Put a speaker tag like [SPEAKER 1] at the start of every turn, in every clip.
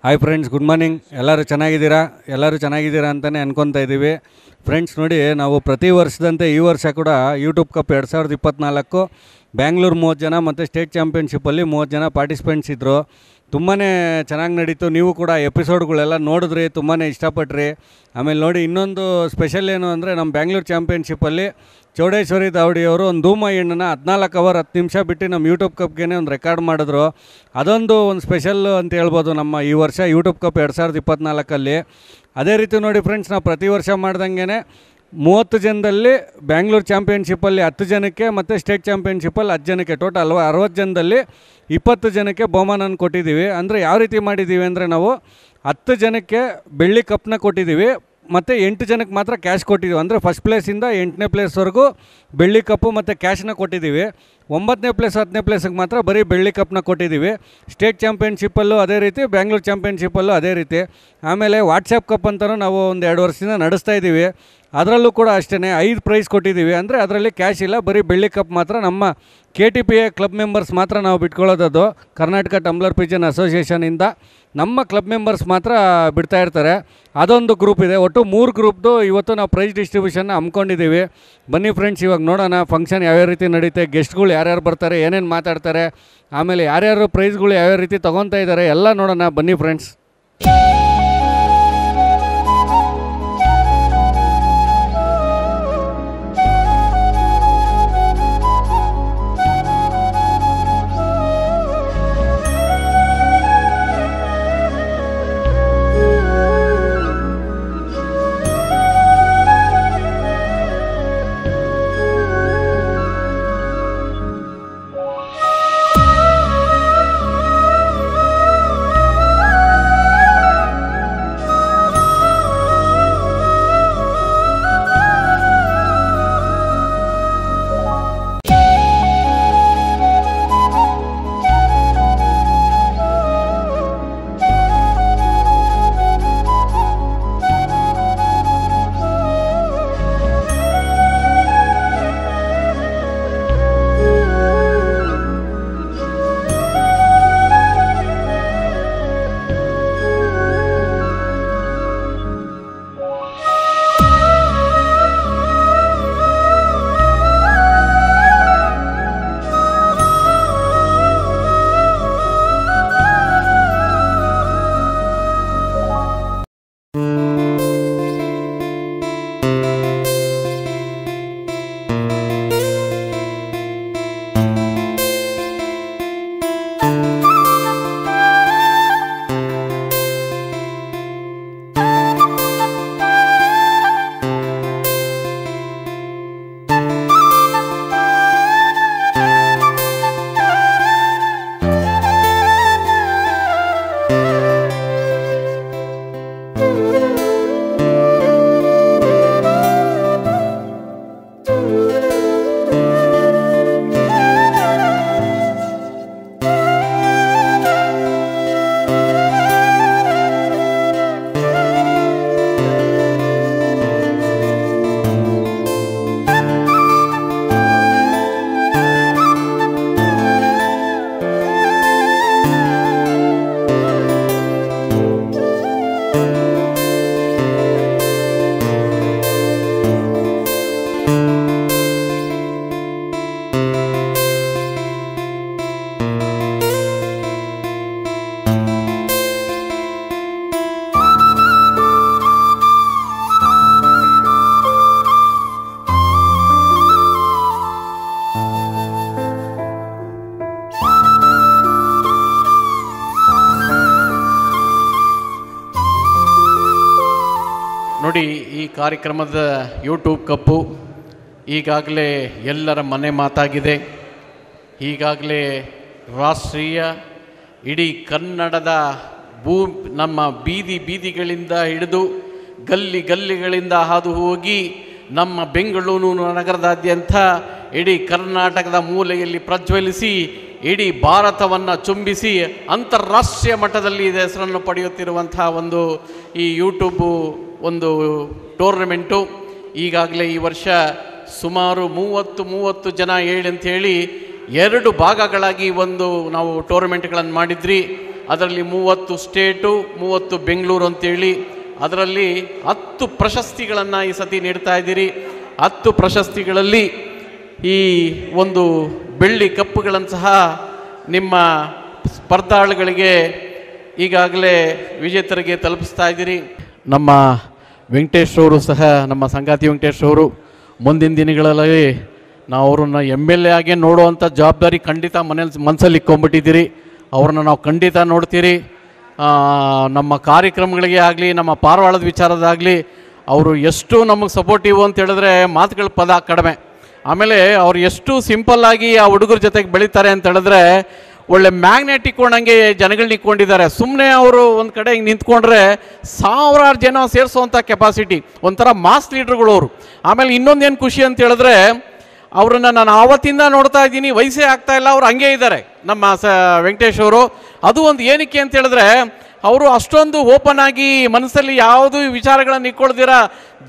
[SPEAKER 1] Hi friends, good morning. ಎಲ್ಲರೂ ಚೆನ್ನಾಗಿದ್ದೀರಾ ಅಂತಲೇ ಅನ್ಕೊತಾ ಇದ್ದೀವಿ. ಫ್ರೆಂಡ್ಸ್ ನೋಡಿ, ನಾವು ಪ್ರತಿ ವರ್ಷದಂತೆ ಈ ವರ್ಷ ಕೂಡ ಯೂಟ್ಯೂಬ್ ಕಪ್ 2024 ಬ್ಯಾಂಗ್ಳೂರು 30 ಜನ ಮತ್ತು ಸ್ಟೇಟ್ ಚಾಂಪಿಯನ್ಶಿಪ್ಪಲ್ಲಿ 30 ಜನ ಪಾರ್ಟಿಸಿಪೆಂಟ್ಸ್ ಇದ್ದರು. ತುಂಬಾ ಚೆನ್ನಾಗಿ ನಡೀತು. ನೀವು ಕೂಡ ಎಪಿಸೋಡ್ಗಳೆಲ್ಲ ನೋಡಿದ್ರಿ, ತುಂಬಾ ಇಷ್ಟಪಟ್ರಿ. ಆಮೇಲೆ ನೋಡಿ, ಇನ್ನೊಂದು ಸ್ಪೆಷಲ್ ಏನು ಅಂದರೆ, ನಮ್ಮ ಬ್ಯಾಂಗ್ಳೂರು ಚಾಂಪಿಯನ್ಶಿಪ್ಪಲ್ಲಿ ಚೌಡೇಶ್ವರಿ ದಾವಡಿಯವರು ಒಂದು ಧೂಮ ಹೆಣ್ಣನ್ನು 14 ಅವರ್ 10 ನಿಮಿಷ ಬಿಟ್ಟು ನಮ್ಮ ಯೂಟ್ಯೂಬ್ ಕಪ್ಗೆ ಒಂದು ರೆಕಾರ್ಡ್ ಮಾಡಿದ್ರು. ಅದೊಂದು ಸ್ಪೆಷಲ್ ಅಂತ ಹೇಳ್ಬೋದು ನಮ್ಮ ಈ ವರ್ಷ ಯೂಟ್ಯೂಬ್ ಕಪ್ 2024ಅಲ್ಲಿ. ಅದೇ ರೀತಿ ನೋಡಿ ಫ್ರೆಂಡ್ಸ್, ನಾವು ಪ್ರತಿ ವರ್ಷ ಮಾಡ್ದಂಗೆ 30 ಜನದಲ್ಲಿ ಬ್ಯಾಂಗ್ಳೂರು ಚಾಂಪಿಯನ್ಶಿಪ್ಪಲ್ಲಿ 10 ಜನಕ್ಕೆ ಮತ್ತು ಸ್ಟೇಟ್ ಚಾಂಪಿಯನ್ಶಿಪ್ಪಲ್ಲಿ 10 ಜನಕ್ಕೆ, ಟೋಟಲ್ 60 ಜನದಲ್ಲಿ 20 ಜನಕ್ಕೆ ಬಹುಮಾನ ಕೊಟ್ಟಿದ್ದೀವಿ. ಅಂದರೆ ಯಾವ ರೀತಿ ಮಾಡಿದ್ದೀವಿ ಅಂದರೆ, ನಾವು 10 ಜನಕ್ಕೆ ಬೆಳ್ಳಿ ಕಪ್ನ ಕೊಟ್ಟಿದ್ದೀವಿ ಮತ್ತು 8 ಜನಕ್ಕೆ ಮಾತ್ರ ಕ್ಯಾಶ್ ಕೊಟ್ಟಿದ್ದೀವಿ. ಅಂದರೆ ಫಸ್ಟ್ ಪ್ಲೇಸಿಂದ 8ನೇ ಪ್ಲೇಸ್ವರೆಗೂ ಬೆಳ್ಳಿ ಕಪ್ಪು ಮತ್ತು ಕ್ಯಾಶ್ನ ಕೊಟ್ಟಿದ್ದೀವಿ. 9ನೇ ಪ್ಲೇಸ್ 10ನೇ ಪ್ಲೇಸಿಗೆ ಮಾತ್ರ ಬರೀ ಬೆಳ್ಳಿ ಕಪ್ನ ಕೊಟ್ಟಿದ್ದೀವಿ. ಸ್ಟೇಟ್ ಚಾಂಪಿಯನ್ಶಿಪ್ಪಲ್ಲೂ ಅದೇ ರೀತಿ, ಬ್ಯಾಂಗ್ಳೂರು ಚಾಂಪಿಯನ್ಶಿಪ್ಪಲ್ಲೂ ಅದೇ ರೀತಿ. ಆಮೇಲೆ ವಾಟ್ಸಪ್ ಕಪ್ ಅಂತಲೂ ನಾವು ಒಂದು 2 ವರ್ಷದಿಂದ ನಡೆಸ್ತಾ ಇದ್ದೀವಿ. ಅದರಲ್ಲೂ ಕೂಡ ಅಷ್ಟೇ 5 ಪ್ರೈಸ್ ಕೊಟ್ಟಿದ್ದೀವಿ. ಅಂದರೆ ಅದರಲ್ಲಿ ಕ್ಯಾಶ್ ಇಲ್ಲ, ಬರೀ ಬೆಳ್ಳಿ ಕಪ್ ಮಾತ್ರ. ನಮ್ಮ KTPA ಕ್ಲಬ್ ಮೆಂಬರ್ಸ್ ಮಾತ್ರ ನಾವು ಬಿಟ್ಕೊಳ್ಳೋದದು. ಕರ್ನಾಟಕ ಟಂಬ್ಲರ್ ಪಿಜನ್ ಅಸೋಸಿಯೇಷನಿಂದ ನಮ್ಮ ಕ್ಲಬ್ ಮೆಂಬರ್ಸ್ ಮಾತ್ರ ಬಿಡ್ತಾ ಇರ್ತಾರೆ. ಅದೊಂದು ಗ್ರೂಪ್ ಇದೆ. ಒಟ್ಟು 3 ಗ್ರೂಪ್ದು ಇವತ್ತು ನಾವು ಪ್ರೈಸ್ ಡಿಸ್ಟ್ರಿಬ್ಯೂಷನ್ನ ಹಮ್ಮಿಕೊಂಡಿದ್ದೀವಿ. ಬನ್ನಿ ಫ್ರೆಂಡ್ಸ್, ಇವಾಗ ನೋಡೋಣ ಫಂಕ್ಷನ್ ಯಾವ್ಯಾವ ರೀತಿ ನಡೀತೆ, ಗೆಸ್ಟ್ಗಳು ಯಾರ್ಯಾರು ಬರ್ತಾರೆ, ಏನೇನು ಮಾತಾಡ್ತಾರೆ, ಆಮೇಲೆ ಯಾರ್ಯಾರು ಪ್ರೈಸ್ಗಳು ಯಾವ್ಯಾವ ರೀತಿ ತೊಗೊತಾ ಇದ್ದಾರೆ ಎಲ್ಲ ನೋಡೋಣ. ಬನ್ನಿ ಫ್ರೆಂಡ್ಸ್.
[SPEAKER 2] ನೋಡಿ, ಈ ಕಾರ್ಯಕ್ರಮದ ಯೂಟ್ಯೂಬ್ ಕಪ್ಪು ಈಗಾಗಲೇ ಎಲ್ಲರ ಮನೆ ಮಾತಾಗಿದೆ. ಈಗಾಗಲೇ ರಾಷ್ಟ್ರೀಯ, ಇಡೀ ಕನ್ನಡದ ನಮ್ಮ ಬೀದಿಗಳಿಂದ ಹಿಡಿದು ಗಲ್ಲಿಗಳಿಂದ ಹಾದು ಹೋಗಿ ನಮ್ಮ ಬೆಂಗಳೂರು ನಗರದಾದ್ಯಂತ ಇಡೀ ಕರ್ನಾಟಕದ ಮೂಲೆಯಲ್ಲಿ ಪ್ರಜ್ವಲಿಸಿ ಇಡೀ ಭಾರತವನ್ನು ಚುಂಬಿಸಿ ಅಂತಾರಾಷ್ಟ್ರೀಯ ಮಟ್ಟದಲ್ಲಿ ಹೆಸರನ್ನು ಪಡೆಯುತ್ತಿರುವಂತಹ ಒಂದು ಈ ಯೂಟ್ಯೂಬು ಒಂದು ಟೂರ್ನಮೆಂಟು. ಈಗಾಗಲೇ ಈ ವರ್ಷ ಸುಮಾರು 30 ಜನ ಹೇಳಿ ಅಂಥೇಳಿ 2 ಭಾಗಗಳಾಗಿ ನಾವು ಟೂರ್ನಮೆಂಟ್ಗಳನ್ನು ಮಾಡಿದ್ರಿ. ಅದರಲ್ಲಿ 30 ಸ್ಟೇಟು 30 ಬೆಂಗಳೂರು ಅಂತೇಳಿ ಅದರಲ್ಲಿ 10 ಪ್ರಶಸ್ತಿಗಳನ್ನು ಈ ಸತಿ ನೀಡ್ತಾ ಇದ್ದೀರಿ. 10 ಪ್ರಶಸ್ತಿಗಳಲ್ಲಿ ಈ ಒಂದು ಬೆಳ್ಳಿ ಕಪ್ಪುಗಳನ್ನು ಸಹ ನಿಮ್ಮ ಸ್ಪರ್ಧಾಳುಗಳಿಗೆ ಈಗಾಗಲೇ ವಿಜೇತರಿಗೆ ತಲುಪಿಸ್ತಾ ಇದ್ದೀರಿ. ನಮ್ಮ ವೆಂಕಟೇಶ್ ಅವರು ಸಹ, ನಮ್ಮ ಸಂಗಾತಿ ವೆಂಕಟೇಶ್ ಅವರು ಮುಂದಿನ ದಿನಗಳಲ್ಲಿ ನಾವು ಅವ್ರನ್ನ MLA ಆಗಿ ನೋಡುವಂಥ ಜವಾಬ್ದಾರಿ ಖಂಡಿತ ಮನಸ್ಸಲ್ಲಿ ಇಕ್ಕೊಂಬಿಟ್ಟಿದ್ದೀರಿ. ಅವ್ರನ್ನ ನಾವು ಖಂಡಿತ ನೋಡ್ತೀರಿ. ನಮ್ಮ ಕಾರ್ಯಕ್ರಮಗಳಿಗೆ ಆಗಲಿ, ನಮ್ಮ ಪಾರವಾಳದ ವಿಚಾರದಾಗಲಿ ಅವರು ಎಷ್ಟು ನಮಗೆ ಸಪೋರ್ಟಿವ್ ಅಂತ ಹೇಳಿದ್ರೆ ಮಾತುಗಳ ಪದ ಕಡಿಮೆ. ಆಮೇಲೆ ಅವ್ರು ಎಷ್ಟು ಸಿಂಪಲ್ಲಾಗಿ ಆ ಹುಡುಗರ ಜೊತೆಗೆ ಬೆಳೀತಾರೆ ಅಂತ ಹೇಳಿದ್ರೆ ಒಳ್ಳೆ ಮ್ಯಾಗ್ನೆಟ್ ಇಕ್ಕೊಂಡಂಗೆ ಜನಗಳನ್ನ ಇಕ್ಕೊಂಡಿದ್ದಾರೆ. ಸುಮ್ಮನೆ ಅವರು ಒಂದು ಕಡೆ ಹಿಂಗೆ ನಿಂತ್ಕೊಂಡ್ರೆ ಸಾವಿರಾರು ಜನ ಸೇರಿಸೋವಂಥ ಕೆಪಾಸಿಟಿ, ಒಂಥರ ಮಾಸ್ ಲೀಡ್ರುಗಳು ಅವರು. ಆಮೇಲೆ ಇನ್ನೊಂದೇನು ಖುಷಿ ಅಂತ ಹೇಳಿದ್ರೆ ಅವರನ್ನು ನಾನು ಆವತ್ತಿಂದ ನೋಡ್ತಾ ಇದ್ದೀನಿ, ವಯಸ್ಸೇ ಆಗ್ತಾ ಇಲ್ಲ, ಅವ್ರು ಹಂಗೆ ಇದ್ದಾರೆ ನಮ್ಮ ವೆಂಕಟೇಶ್ ಅವರು. ಅದು ಒಂದು ಏನಕ್ಕೆ ಅಂತ ಹೇಳಿದ್ರೆ ಅವರು ಅಷ್ಟೊಂದು ಓಪನ್ ಆಗಿ ಮನಸ್ಸಲ್ಲಿ ಯಾವುದೂ ವಿಚಾರಗಳನ್ನು ಇಟ್ಕೊಳ್ದಿರ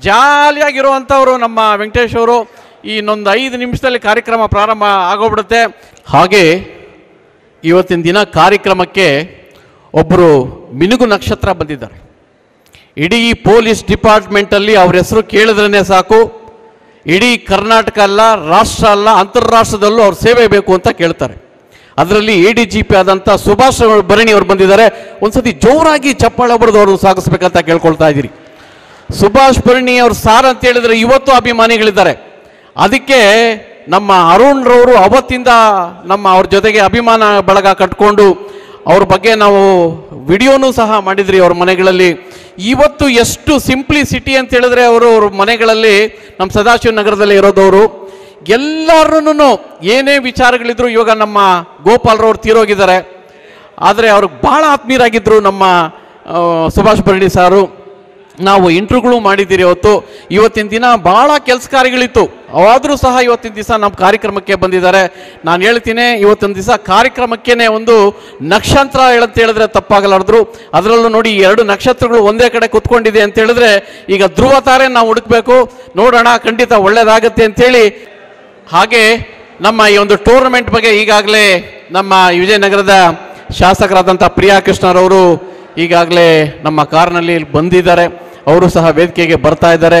[SPEAKER 2] ಜಾಲಿಯಾಗಿರುವಂಥವ್ರು ನಮ್ಮ ವೆಂಕಟೇಶ್ ಅವರು. ಇನ್ನೊಂದು 5 ನಿಮಿಷದಲ್ಲಿ ಕಾರ್ಯಕ್ರಮ ಪ್ರಾರಂಭ ಆಗೋಗ್ಬಿಡುತ್ತೆ. ಹಾಗೆ ಇವತ್ತಿನ ದಿನ ಕಾರ್ಯಕ್ರಮಕ್ಕೆ ಒಬ್ಬರು ಮಿನುಗು ನಕ್ಷತ್ರ ಬಂದಿದ್ದಾರೆ. ಇಡೀ ಪೊಲೀಸ್ ಡಿಪಾರ್ಟ್ಮೆಂಟಲ್ಲಿ ಅವ್ರ ಹೆಸರು ಕೇಳಿದ್ರೇ ಸಾಕು, ಇಡೀ ಕರ್ನಾಟಕ ಅಲ್ಲ, ರಾಷ್ಟ್ರ ಅಲ್ಲ, ಅಂತಾರಾಷ್ಟ್ರದಲ್ಲೂ ಅವ್ರ ಸೇವೆ ಬೇಕು ಅಂತ ಕೇಳ್ತಾರೆ. ಅದರಲ್ಲಿ ADGP ಆದಂಥ ಸುಭಾಷ್ ಭರಣಿ ಅವರು ಬಂದಿದ್ದಾರೆ. ಒಂದ್ಸತಿ ಜೋರಾಗಿ ಚಪ್ಪಾಳೆ ಬರೆದು ಅವರು ಸಾಗಿಸ್ಬೇಕಂತ ಕೇಳ್ಕೊಳ್ತಾ ಇದ್ದೀರಿ. ಸುಭಾಷ್ ಭರಣಿ ಅವ್ರ ಸಾರ್ ಅಂತ ಹೇಳಿದ್ರೆ ಇವತ್ತು ಅಭಿಮಾನಿಗಳಿದ್ದಾರೆ. ಅದಕ್ಕೆ ನಮ್ಮ ಅರುಣ್ ರವರು ಅವತ್ತಿಂದ ಅವ್ರ ಜೊತೆಗೆ ಅಭಿಮಾನ ಬಳಗ ಕಟ್ಕೊಂಡು ಅವ್ರ ಬಗ್ಗೆ ನಾವು ವಿಡಿಯೋನೂ ಸಹ ಮಾಡಿದ್ರಿ ಅವ್ರ ಮನೆಗಳಲ್ಲಿ. ಇವತ್ತು ಎಷ್ಟು ಸಿಂಪ್ಲಿಸಿಟಿ ಅಂತ ಹೇಳಿದ್ರೆ ಅವ್ರ ಮನೆಗಳಲ್ಲಿ ನಮ್ಮ ಸದಾಶಿವ ನಗರದಲ್ಲಿ ಇರೋದವರು ಎಲ್ಲರೂ ಏನೇ ವಿಚಾರಗಳಿದ್ರು. ಇವಾಗ ನಮ್ಮ ಗೋಪಾಲ್ರವ್ರು ತೀರೋಗಿದ್ದಾರೆ, ಆದರೆ ಅವ್ರಿಗೆ ಭಾಳ ಆತ್ಮೀಯರಾಗಿದ್ದರು ನಮ್ಮ ಸುಭಾಷ್ ಭರಣಿ ಸಾರು. ನಾವು ಇಂಟರ್ವ್ಯೂಗಳು ಮಾಡಿದ್ದೀರಿ ಇವತ್ತಿನ ದಿನ ಭಾಳ ಕೆಲಸ ಕಾರ್ಯಗಳಿತ್ತು, ಆದರೂ ಸಹ ಇವತ್ತಿನ ದಿವಸ ನಮ್ಮ ಕಾರ್ಯಕ್ರಮಕ್ಕೆ ಬಂದಿದ್ದಾರೆ. ನಾನು ಹೇಳ್ತೀನಿ, ಇವತ್ತಿನ ದಿವಸ ಕಾರ್ಯಕ್ರಮಕ್ಕೇ ಒಂದು ನಕ್ಷತ್ರ ಅಂತ ಹೇಳಿದ್ರೆ ತಪ್ಪಾಗಲಾರ್ದ್ರು. ಅದರಲ್ಲೂ ನೋಡಿ 2 ನಕ್ಷತ್ರಗಳು ಒಂದೇ ಕಡೆ ಕುತ್ಕೊಂಡಿದೆ ಅಂತ ಹೇಳಿದ್ರೆ ಈಗ ಧ್ರುವ ತಾರೆ ನಾವು ಹುಡುಕ್ಬೇಕು, ನೋಡೋಣ, ಖಂಡಿತ ಒಳ್ಳೇದಾಗತ್ತೆ ಅಂತೇಳಿ. ಹಾಗೆ ನಮ್ಮ ಈ ಒಂದು ಟೂರ್ನಮೆಂಟ್ ಬಗ್ಗೆ ಈಗಾಗಲೇ ನಮ್ಮ ವಿಜಯನಗರದ ಶಾಸಕರಾದಂಥ ಪ್ರಿಯಾ ಕೃಷ್ಣರವರು ಈಗಾಗಲೇ ನಮ್ಮ ಕಾರ್ನಲ್ಲಿ ಬಂದಿದ್ದಾರೆ. ಅವರು ಸಹ ವೇದಿಕೆಗೆ ಬರ್ತಾ ಇದ್ದಾರೆ,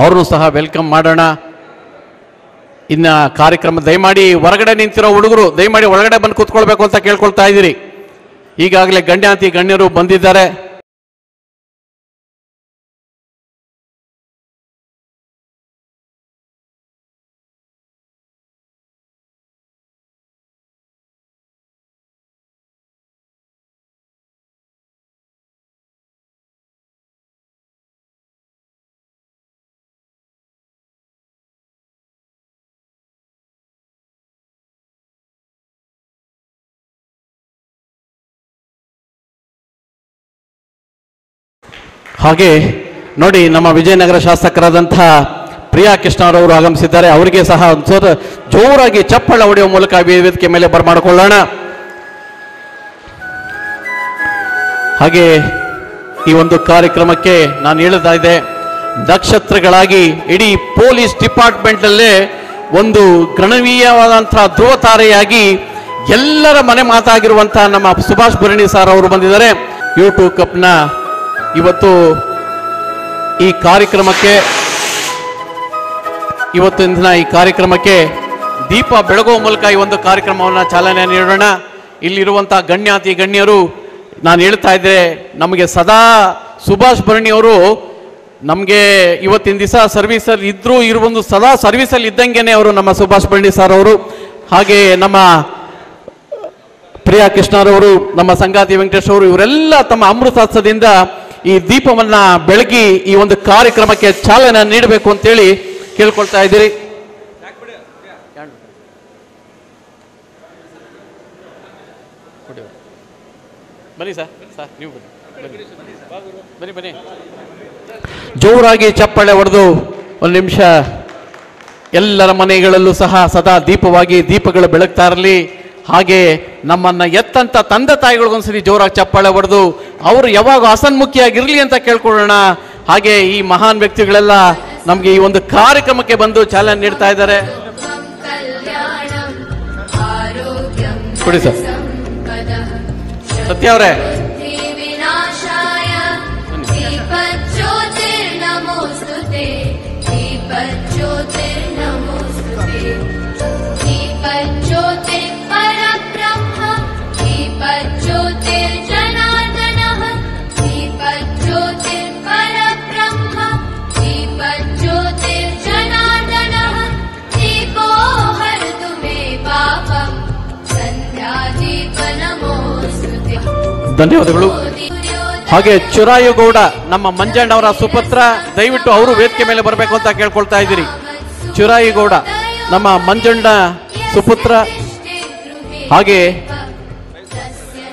[SPEAKER 2] ಅವ್ರನ್ನೂ ಸಹ ವೆಲ್ಕಮ್ ಮಾಡೋಣ. ಇನ್ನು ಕಾರ್ಯಕ್ರಮ ದಯಮಾಡಿ ಹೊರಗಡೆ ನಿಂತಿರೋ ಹುಡುಗರು ದಯಮಾಡಿ ಒಳಗಡೆ ಬಂದು ಕೂತ್ಕೊಳ್ಬೇಕು ಅಂತ ಕೇಳ್ಕೊಳ್ತಾ ಇದ್ದೀರಿ. ಈಗಾಗಲೇ ಗಣ್ಯಾತಿ ಗಣ್ಯರು ಬಂದಿದ್ದಾರೆ. ಹಾಗೆ ನೋಡಿ, ನಮ್ಮ ವಿಜಯನಗರ ಶಾಸಕರಾದಂಥ ಪ್ರಿಯಾ ಕೃಷ್ಣರವರು ಆಗಮಿಸಿದ್ದಾರೆ. ಅವರಿಗೆ ಸಹ ಜೋರಾಗಿ ಚಪ್ಪಳ ಹೊಡೆಯುವ ಮೂಲಕ ವೇದಿಕೆ ಮೇಲೆ ಬರಮಾಡಿಕೊಳ್ಳೋಣ. ಹಾಗೆ ಈ ಒಂದು ಕಾರ್ಯಕ್ರಮಕ್ಕೆ ನಾನು ಹೇಳ್ತಾ ಇದ್ದೆ, ನಕ್ಷತ್ರಗಳಾಗಿ ಇಡೀ ಪೊಲೀಸ್ ಡಿಪಾರ್ಟ್ಮೆಂಟಲ್ಲೇ ಒಂದು ಗಣನೀಯವಾದಂತಹ ಧ್ರುವ ತಾರೆಯಾಗಿ ಎಲ್ಲರ ಮನೆ ಮಾತಾಗಿರುವಂತಹ ನಮ್ಮ ಸುಭಾಷ್ ಭರಣಿ ಸಾರ್ ಅವರು ಬಂದಿದ್ದಾರೆ. ಯೂಟ್ಯೂಬ್ ಕಪ್ನ ಇವತ್ತು ಈ ಕಾರ್ಯಕ್ರಮಕ್ಕೆ ಇವತ್ತಿನ ದಿನ ಈ ಕಾರ್ಯಕ್ರಮಕ್ಕೆ ದೀಪ ಬೆಳಗುವ ಮೂಲಕ ಈ ಒಂದು ಕಾರ್ಯಕ್ರಮವನ್ನು ಚಾಲನೆ ನೀಡೋಣ. ಇಲ್ಲಿರುವಂಥ ಗಣ್ಯಾತಿ ಗಣ್ಯರು ನಾನು ಹೇಳ್ತಾ ಇದ್ದೆ, ನಮಗೆ ಸದಾ ಸುಭಾಷ್ ಭರಣಿ ಅವರು ನಮಗೆ ಇವತ್ತಿನ ದಿವಸ ಸರ್ವಿಸಲ್ಲಿ ಇದ್ದರೂ ಇರುವೊಂದು ಸದಾ ಸರ್ವಿಸಲ್ಲಿ ಇದ್ದಂಗೆನೆ ಅವರು ನಮ್ಮ ಸುಭಾಷ್ ಭರಣಿ ಸರ್ ಅವರು. ಹಾಗೆ ನಮ್ಮ ಪ್ರಿಯಾ ಕೃಷ್ಣರವರು, ನಮ್ಮ ಸಂಗಾತಿ ವೆಂಕಟೇಶ್ ಅವರು, ಇವರೆಲ್ಲ ತಮ್ಮ ಅಮೃತಾಸ್ತ್ರದಿಂದ ಈ ದೀಪವನ್ನು ಬೆಳಗಿ ಈ ಒಂದು ಕಾರ್ಯಕ್ರಮಕ್ಕೆ ಚಾಲನೆ ನೀಡಬೇಕು ಅಂತೇಳಿ ಕೇಳ್ಕೊಳ್ತಾ ಇದ್ದೀರಿ. ಬನ್ನಿ ಸರ್, ನೀವು ಬನ್ನಿ ಬನ್ನಿ. ಜೋರಾಗಿ ಚಪ್ಪಾಳೆ ಹೊಡೆದು ಒಂದು ನಿಮಿಷ ಎಲ್ಲರ ಮನೆಗಳಲ್ಲೂ ಸಹ ಸದಾ ದೀಪವಾಗಿ ದೀಪಗಳು ಬೆಳಗ್ತಾ ಇರಲಿ. ಹಾಗೆ ನಮ್ಮನ್ನ ಎತ್ತಂತ ತಂದೆ ತಾಯಿಗಳಿಗೊಂದ್ಸರಿ ಜೋರಾಗಿ ಚಪ್ಪಾಳೆ ಹೊಡೆದು ಅವರು ಯಾವಾಗ ಹಸನ್ಮುಖಿಯಾಗಿರಲಿ ಅಂತ ಕೇಳ್ಕೊಳ್ಳೋಣ. ಹಾಗೆ ಈ ಮಹಾನ್ ವ್ಯಕ್ತಿಗಳೆಲ್ಲ ನಮಗೆ ಈ ಒಂದು ಕಾರ್ಯಕ್ರಮಕ್ಕೆ ಬಂದು ಚಾಲನೆ ನೀಡ್ತಾ ಇದ್ದಾರೆ. ಕೊಡಿ ಸರ್. ಸತ್ಯ ಅವರೇ ಧನ್ಯವಾದಗಳು. ಹಾಗೆ ಚುರಾಯುಗೌಡ ನಮ್ಮ ಮಂಜಣ್ಣವರ ಸುಪುತ್ರ, ದಯವಿಟ್ಟು ಅವರು ವೇದಿಕೆ ಮೇಲೆ ಬರಬೇಕು ಅಂತ ಕೇಳ್ಕೊಳ್ತಾ ಇದ್ದೀರಿ. ಚುರಾಯುಗೌಡ ನಮ್ಮ ಮಂಜಣ್ಣ ಸುಪುತ್ರ. ಹಾಗೆ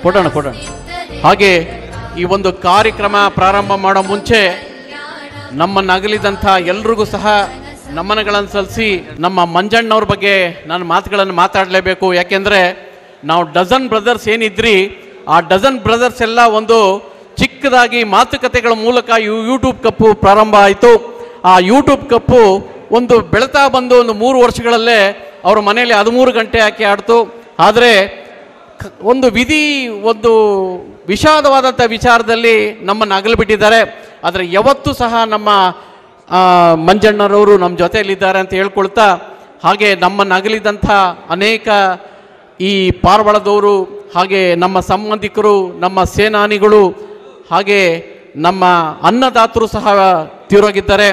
[SPEAKER 2] ಕೊಡೋಣ. ಹಾಗೆ ಈ ಒಂದು ಕಾರ್ಯಕ್ರಮ ಪ್ರಾರಂಭ ಮಾಡೋ ಮುಂಚೆ ನಮ್ಮನ್ನಗಲಿದಂಥ ಎಲ್ರಿಗೂ ಸಹ ನಮನಗಳನ್ನು ಸಲ್ಲಿಸಿ ನಮ್ಮ ಮಂಜಣ್ಣವ್ರ ಬಗ್ಗೆ ನಾನು ಮಾತುಗಳನ್ನು ಮಾತಾಡಲೇಬೇಕು. ಯಾಕೆಂದರೆ ನಾವು ಡಜನ್ ಬ್ರದರ್ಸ್ ಏನಿದ್ರಿ, ಆ ಡಜನ್ ಬ್ರದರ್ಸ್ ಎಲ್ಲ ಒಂದು ಚಿಕ್ಕದಾಗಿ ಮಾತುಕತೆಗಳ ಮೂಲಕ ಯೂಟ್ಯೂಬ್ ಕಪ್ಪು ಪ್ರಾರಂಭ ಆಯಿತು. ಆ ಯೂಟ್ಯೂಬ್ ಕಪ್ಪು ಒಂದು ಬೆಳತಾ ಬಂದು ಒಂದು 3 ವರ್ಷಗಳಲ್ಲೇ ಅವ್ರ ಮನೆಯಲ್ಲಿ 13 ಗಂಟೆ ಹಾಕಿ ಆಡ್ತು. ಆದರೆ ಒಂದು ಒಂದು ವಿಷಾದವಾದಂಥ ವಿಚಾರದಲ್ಲಿ ನಮ್ಮನ್ನು ಅಗಲಿಬಿಟ್ಟಿದ್ದಾರೆ. ಆದರೆ ಯಾವತ್ತೂ ಸಹ ನಮ್ಮ ಮಂಜಣ್ಣರವರು ನಮ್ಮ ಜೊತೆಯಲ್ಲಿದ್ದಾರೆ ಅಂತ ಹೇಳ್ಕೊಳ್ತಾ, ಹಾಗೆ ನಮ್ಮನ್ನು ಅಗಲಿದಂಥ ಅನೇಕ ಈ ಪಾರ್ವಳದವರು, ಹಾಗೆ ನಮ್ಮ ಸಂಬಂಧಿಕರು, ನಮ್ಮ ಸೇನಾನಿಗಳು, ಹಾಗೆ ನಮ್ಮ ಅನ್ನದಾತರು ಸಹ ತೀರೋಗಿದ್ದಾರೆ.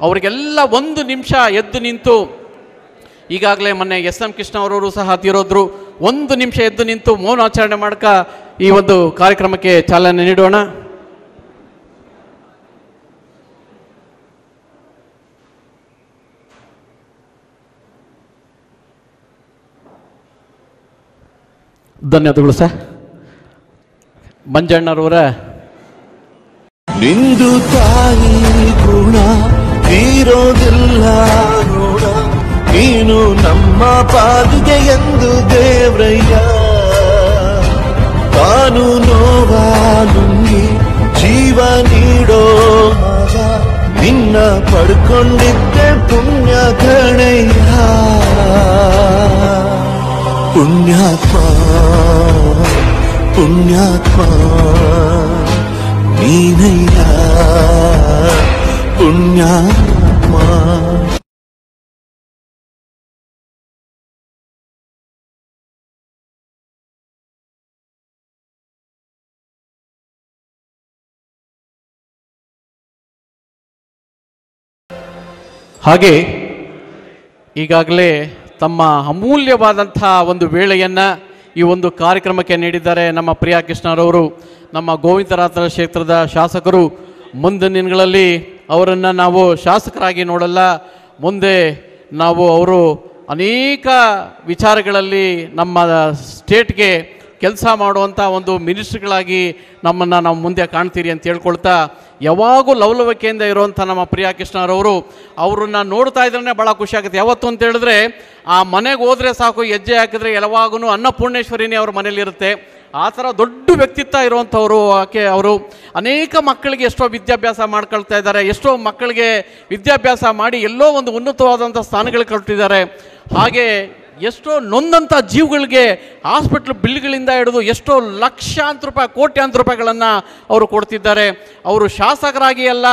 [SPEAKER 2] ಅವರಿಗೆಲ್ಲ ಒಂದು ನಿಮಿಷ ಎದ್ದು ನಿಂತು, ಈಗಾಗಲೇ ಮೊನ್ನೆ SM ಕೃಷ್ಣ ಅವರವರು ಸಹ ತೀರೋದ್ರು, 1 ನಿಮಿಷ ಎದ್ದು ನಿಂತು ಮೌನಾಚರಣೆ ಮಾಡ್ಕ ಈ ಒಂದು ಕಾರ್ಯಕ್ರಮಕ್ಕೆ ಚಾಲನೆ ನೀಡೋಣ. ಧನ್ಯವಾದಗಳು ಸರ್. ಮಂಜಣ್ಣರವರ
[SPEAKER 3] ನಿಂದು ತಾಯಿ ಗುಣ ತೀರೋದಿಲ್ಲ ನೋಡ, ನೀನು ನಮ್ಮ ಪಾದಿಗೆ ಎಂದು ದೇವ್ರಯ್ಯ. ತಾನು ನೋವಾನುಂಗಿ ಜೀವ ನೀಡೋ ಮಗ, ನಿನ್ನ ಪಡ್ಕೊಂಡಿದ್ದೆ ಪುಣ್ಯ ಕಣಯ್ಯ. ಪುಣ್ಯಾತ್ಮ ಪುಣ್ಯಾತ್ಮ ನೀನಯ್ಯ ಪುಣ್ಯಾತ್ಮ.
[SPEAKER 2] ಹಾಗೆ ಈಗಾಗಲೇ ತಮ್ಮ ಅಮೂಲ್ಯವಾದಂಥ ಒಂದು ವೇಳೆಯನ್ನು ಈ ಒಂದು ಕಾರ್ಯಕ್ರಮಕ್ಕೆ ನೀಡಿದ್ದಾರೆ ನಮ್ಮ ಪ್ರಿಯಾ ಕೃಷ್ಣರವರು, ನಮ್ಮ ಗೋವಿಂದರಾಜ ಕ್ಷೇತ್ರದ ಶಾಸಕರು. ಮುಂದಿನ ದಿನಗಳಲ್ಲಿ ಅವರನ್ನು ನಾವು ಶಾಸಕರಾಗಿ ನೋಡಲ್ಲ, ಮುಂದೆ ನಾವು ಅವರು ಅನೇಕ ವಿಚಾರಗಳಲ್ಲಿ ನಮ್ಮ ಸ್ಟೇಟ್ಗೆ ಕೆಲಸ ಮಾಡುವಂಥ ಒಂದು ಮಿನಿಸ್ಟ್ರಿಗಳಾಗಿ ನಮ್ಮನ್ನು ನಾವು ಮುಂದೆ ಕಾಣ್ತೀರಿ ಅಂತ ಹೇಳ್ಕೊಳ್ತಾ, ಯಾವಾಗೂ ಲವಲವಿಕೆಯಿಂದ ಇರುವಂಥ ನಮ್ಮ ಪ್ರಿಯಾ ಕೃಷ್ಣರವರು, ಅವರನ್ನು ನೋಡ್ತಾ ಇದ್ರೇ ಭಾಳ ಖುಷಿ ಆಗುತ್ತೆ. ಯಾವತ್ತು ಅಂತ ಹೇಳಿದ್ರೆ ಆ ಮನೆಗೆ ಹೋದರೆ ಸಾಕು, ಹೆಜ್ಜೆ ಹಾಕಿದ್ರೆ ಯಾವಾಗೂ ಅನ್ನಪೂರ್ಣೇಶ್ವರಿನೇ ಅವ್ರ ಮನೇಲಿರುತ್ತೆ. ಆ ಥರ ದೊಡ್ಡ ವ್ಯಕ್ತಿತ್ವ ಇರುವಂಥವರು ಅವರು. ಅನೇಕ ಮಕ್ಕಳಿಗೆ ಎಷ್ಟೋ ವಿದ್ಯಾಭ್ಯಾಸ ಮಾಡ್ಕೊಳ್ತಾ ಇದ್ದಾರೆ, ಎಷ್ಟೋ ಮಕ್ಕಳಿಗೆ ವಿದ್ಯಾಭ್ಯಾಸ ಮಾಡಿ ಎಲ್ಲೋ ಒಂದು ಉನ್ನತವಾದಂಥ ಸ್ಥಾನಗಳು ಕಟ್ಟಿದ್ದಾರೆ. ಹಾಗೆ ಎಷ್ಟೋ ನೊಂದಂಥ ಜೀವಗಳಿಗೆ ಹಾಸ್ಪಿಟ್ಲ್ ಬಿಲ್ಗಳಿಂದ ಹಿಡಿದು ಎಷ್ಟೋ ಲಕ್ಷಾಂತರ ರೂಪಾಯಿ, ಕೋಟ್ಯಾಂತರ ರೂಪಾಯಿಗಳನ್ನು ಅವರು ಕೊಡ್ತಿದ್ದಾರೆ. ಅವರು ಶಾಸಕರಾಗಿ ಅಲ್ಲ,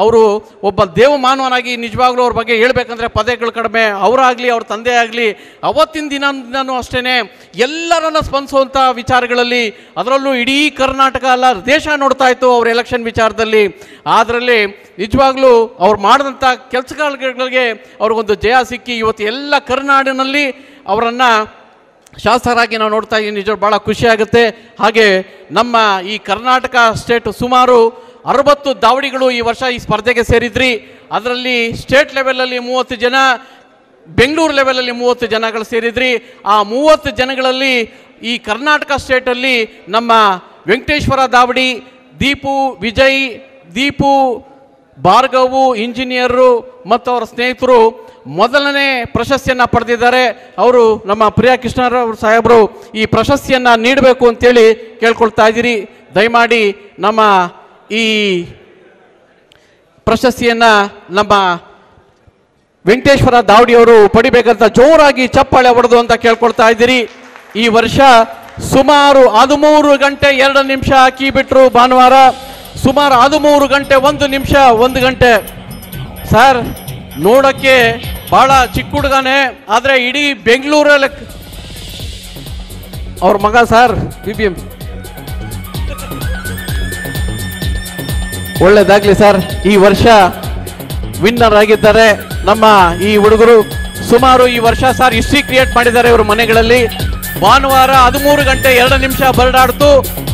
[SPEAKER 2] ಅವರು ಒಬ್ಬ ದೇವಮಾನವನಾಗಿ ನಿಜವಾಗ್ಲೂ ಅವ್ರ ಬಗ್ಗೆ ಹೇಳ್ಬೇಕಂದ್ರೆ ಪದಗಳು ಕಡಿಮೆ. ಅವರಾಗಲಿ ಅವ್ರ ತಂದೆ ಆಗಲಿ ಅವತ್ತಿನ ದಿನನೂ ಅಷ್ಟೇ ಎಲ್ಲರನ್ನ ಸ್ಪಂದಿಸುವಂಥ ವಿಚಾರಗಳಲ್ಲಿ, ಅದರಲ್ಲೂ ಇಡೀ ಕರ್ನಾಟಕ ಅಲ್ಲ ದೇಶ ನೋಡ್ತಾ ಇತ್ತು ಅವ್ರ ಎಲೆಕ್ಷನ್ ವಿಚಾರದಲ್ಲಿ. ಅದರಲ್ಲಿ ನಿಜವಾಗ್ಲೂ ಅವ್ರು ಮಾಡಿದಂಥ ಕೆಲಸಗಳಿಗೆ ಅವ್ರಿಗೊಂದು ಜಯ ಸಿಕ್ಕಿ ಇವತ್ತು ಎಲ್ಲ ಕರ್ನಾಡಿನಲ್ಲಿ ಅವರನ್ನು ಶಾಸಕರಾಗಿ ನಾವು ನೋಡ್ತಾ ಇದ್ದೀವಿ. ನಿಜ ಭಾಳ ಖುಷಿಯಾಗುತ್ತೆ. ಹಾಗೆ ನಮ್ಮ ಈ ಕರ್ನಾಟಕ ಸ್ಟೇಟ್ ಸುಮಾರು 60 ದಾವಡಿಗಳು ಈ ವರ್ಷ ಈ ಸ್ಪರ್ಧೆಗೆ ಸೇರಿದ್ರಿ. ಅದರಲ್ಲಿ ಸ್ಟೇಟ್ ಲೆವೆಲಲ್ಲಿ 30 ಜನ, ಬೆಂಗಳೂರು ಲೆವೆಲಲ್ಲಿ 30 ಜನಗಳು ಸೇರಿದ್ರಿ. ಆ 30 ಜನಗಳಲ್ಲಿ ಈ ಕರ್ನಾಟಕ ಸ್ಟೇಟಲ್ಲಿ ನಮ್ಮ ವೆಂಕಟೇಶ್ವರ ದಾವಡಿ, ದೀಪು ವಿಜಯ್, ದೀಪು ಭಾರ್ಗವು ಇಂಜಿನಿಯರು ಮತ್ತು ಅವರ ಸ್ನೇಹಿತರು ಮೊದಲನೇ ಪ್ರಶಸ್ತಿಯನ್ನು ಪಡೆದಿದ್ದಾರೆ. ಅವರು ನಮ್ಮ ಪ್ರಿಯಾ ಕೃಷ್ಣರವರು ಸಾಹೇಬರು ಈ ಪ್ರಶಸ್ತಿಯನ್ನು ನೀಡಬೇಕು ಅಂತೇಳಿ ಕೇಳ್ಕೊಳ್ತಾ ಇದ್ದೀರಿ. ದಯಮಾಡಿ ನಮ್ಮ ಈ ಪ್ರಶಸ್ತಿಯನ್ನು ನಮ್ಮ ವೆಂಕಟೇಶ್ವರ ದಾವಡಿಯವರು ಪಡಿಬೇಕಂತ ಜೋರಾಗಿ ಚಪ್ಪಾಳೆ ಹೊಡೆದು ಅಂತ ಕೇಳ್ಕೊಳ್ತಾ ಇದ್ದೀರಿ. ಈ ವರ್ಷ ಸುಮಾರು 13 ಗಂಟೆ 2 ನಿಮಿಷ ಹಾಕಿ ಬಿಟ್ರು ಭಾನುವಾರ. ಸುಮಾರು 13 ಗಂಟೆ 1 ನಿಮಿಷ 1 ಗಂಟೆ. ಸರ್ ನೋಡಕ್ಕೆ ಬಹಳ ಚಿಕ್ಕ ಹುಡುಗನೇ, ಆದರೆ ಇಡೀ ಬೆಂಗಳೂರಲ್ಲಿ ಅವ್ರ ಮಗ ಸರ್ BBM. ಒಳ್ಳೇದಾಗ್ಲಿ ಸರ್. ಈ ವರ್ಷ ವಿನ್ನರ್ ಆಗಿದ್ದಾರೆ ನಮ್ಮ ಈ ಹುಡುಗರು. ಸುಮಾರು ಈ ವರ್ಷ ಸರ್ ಹಿಸ್ಟ್ರಿ ಕ್ರಿಯೇಟ್ ಮಾಡಿದ್ದಾರೆ ಇವರು ಮನೆಗಳಲ್ಲಿ. ಭಾನುವಾರ 13 ಗಂಟೆ 2 ನಿಮಿಷ ಬರ್ಡಾಡ್ತು,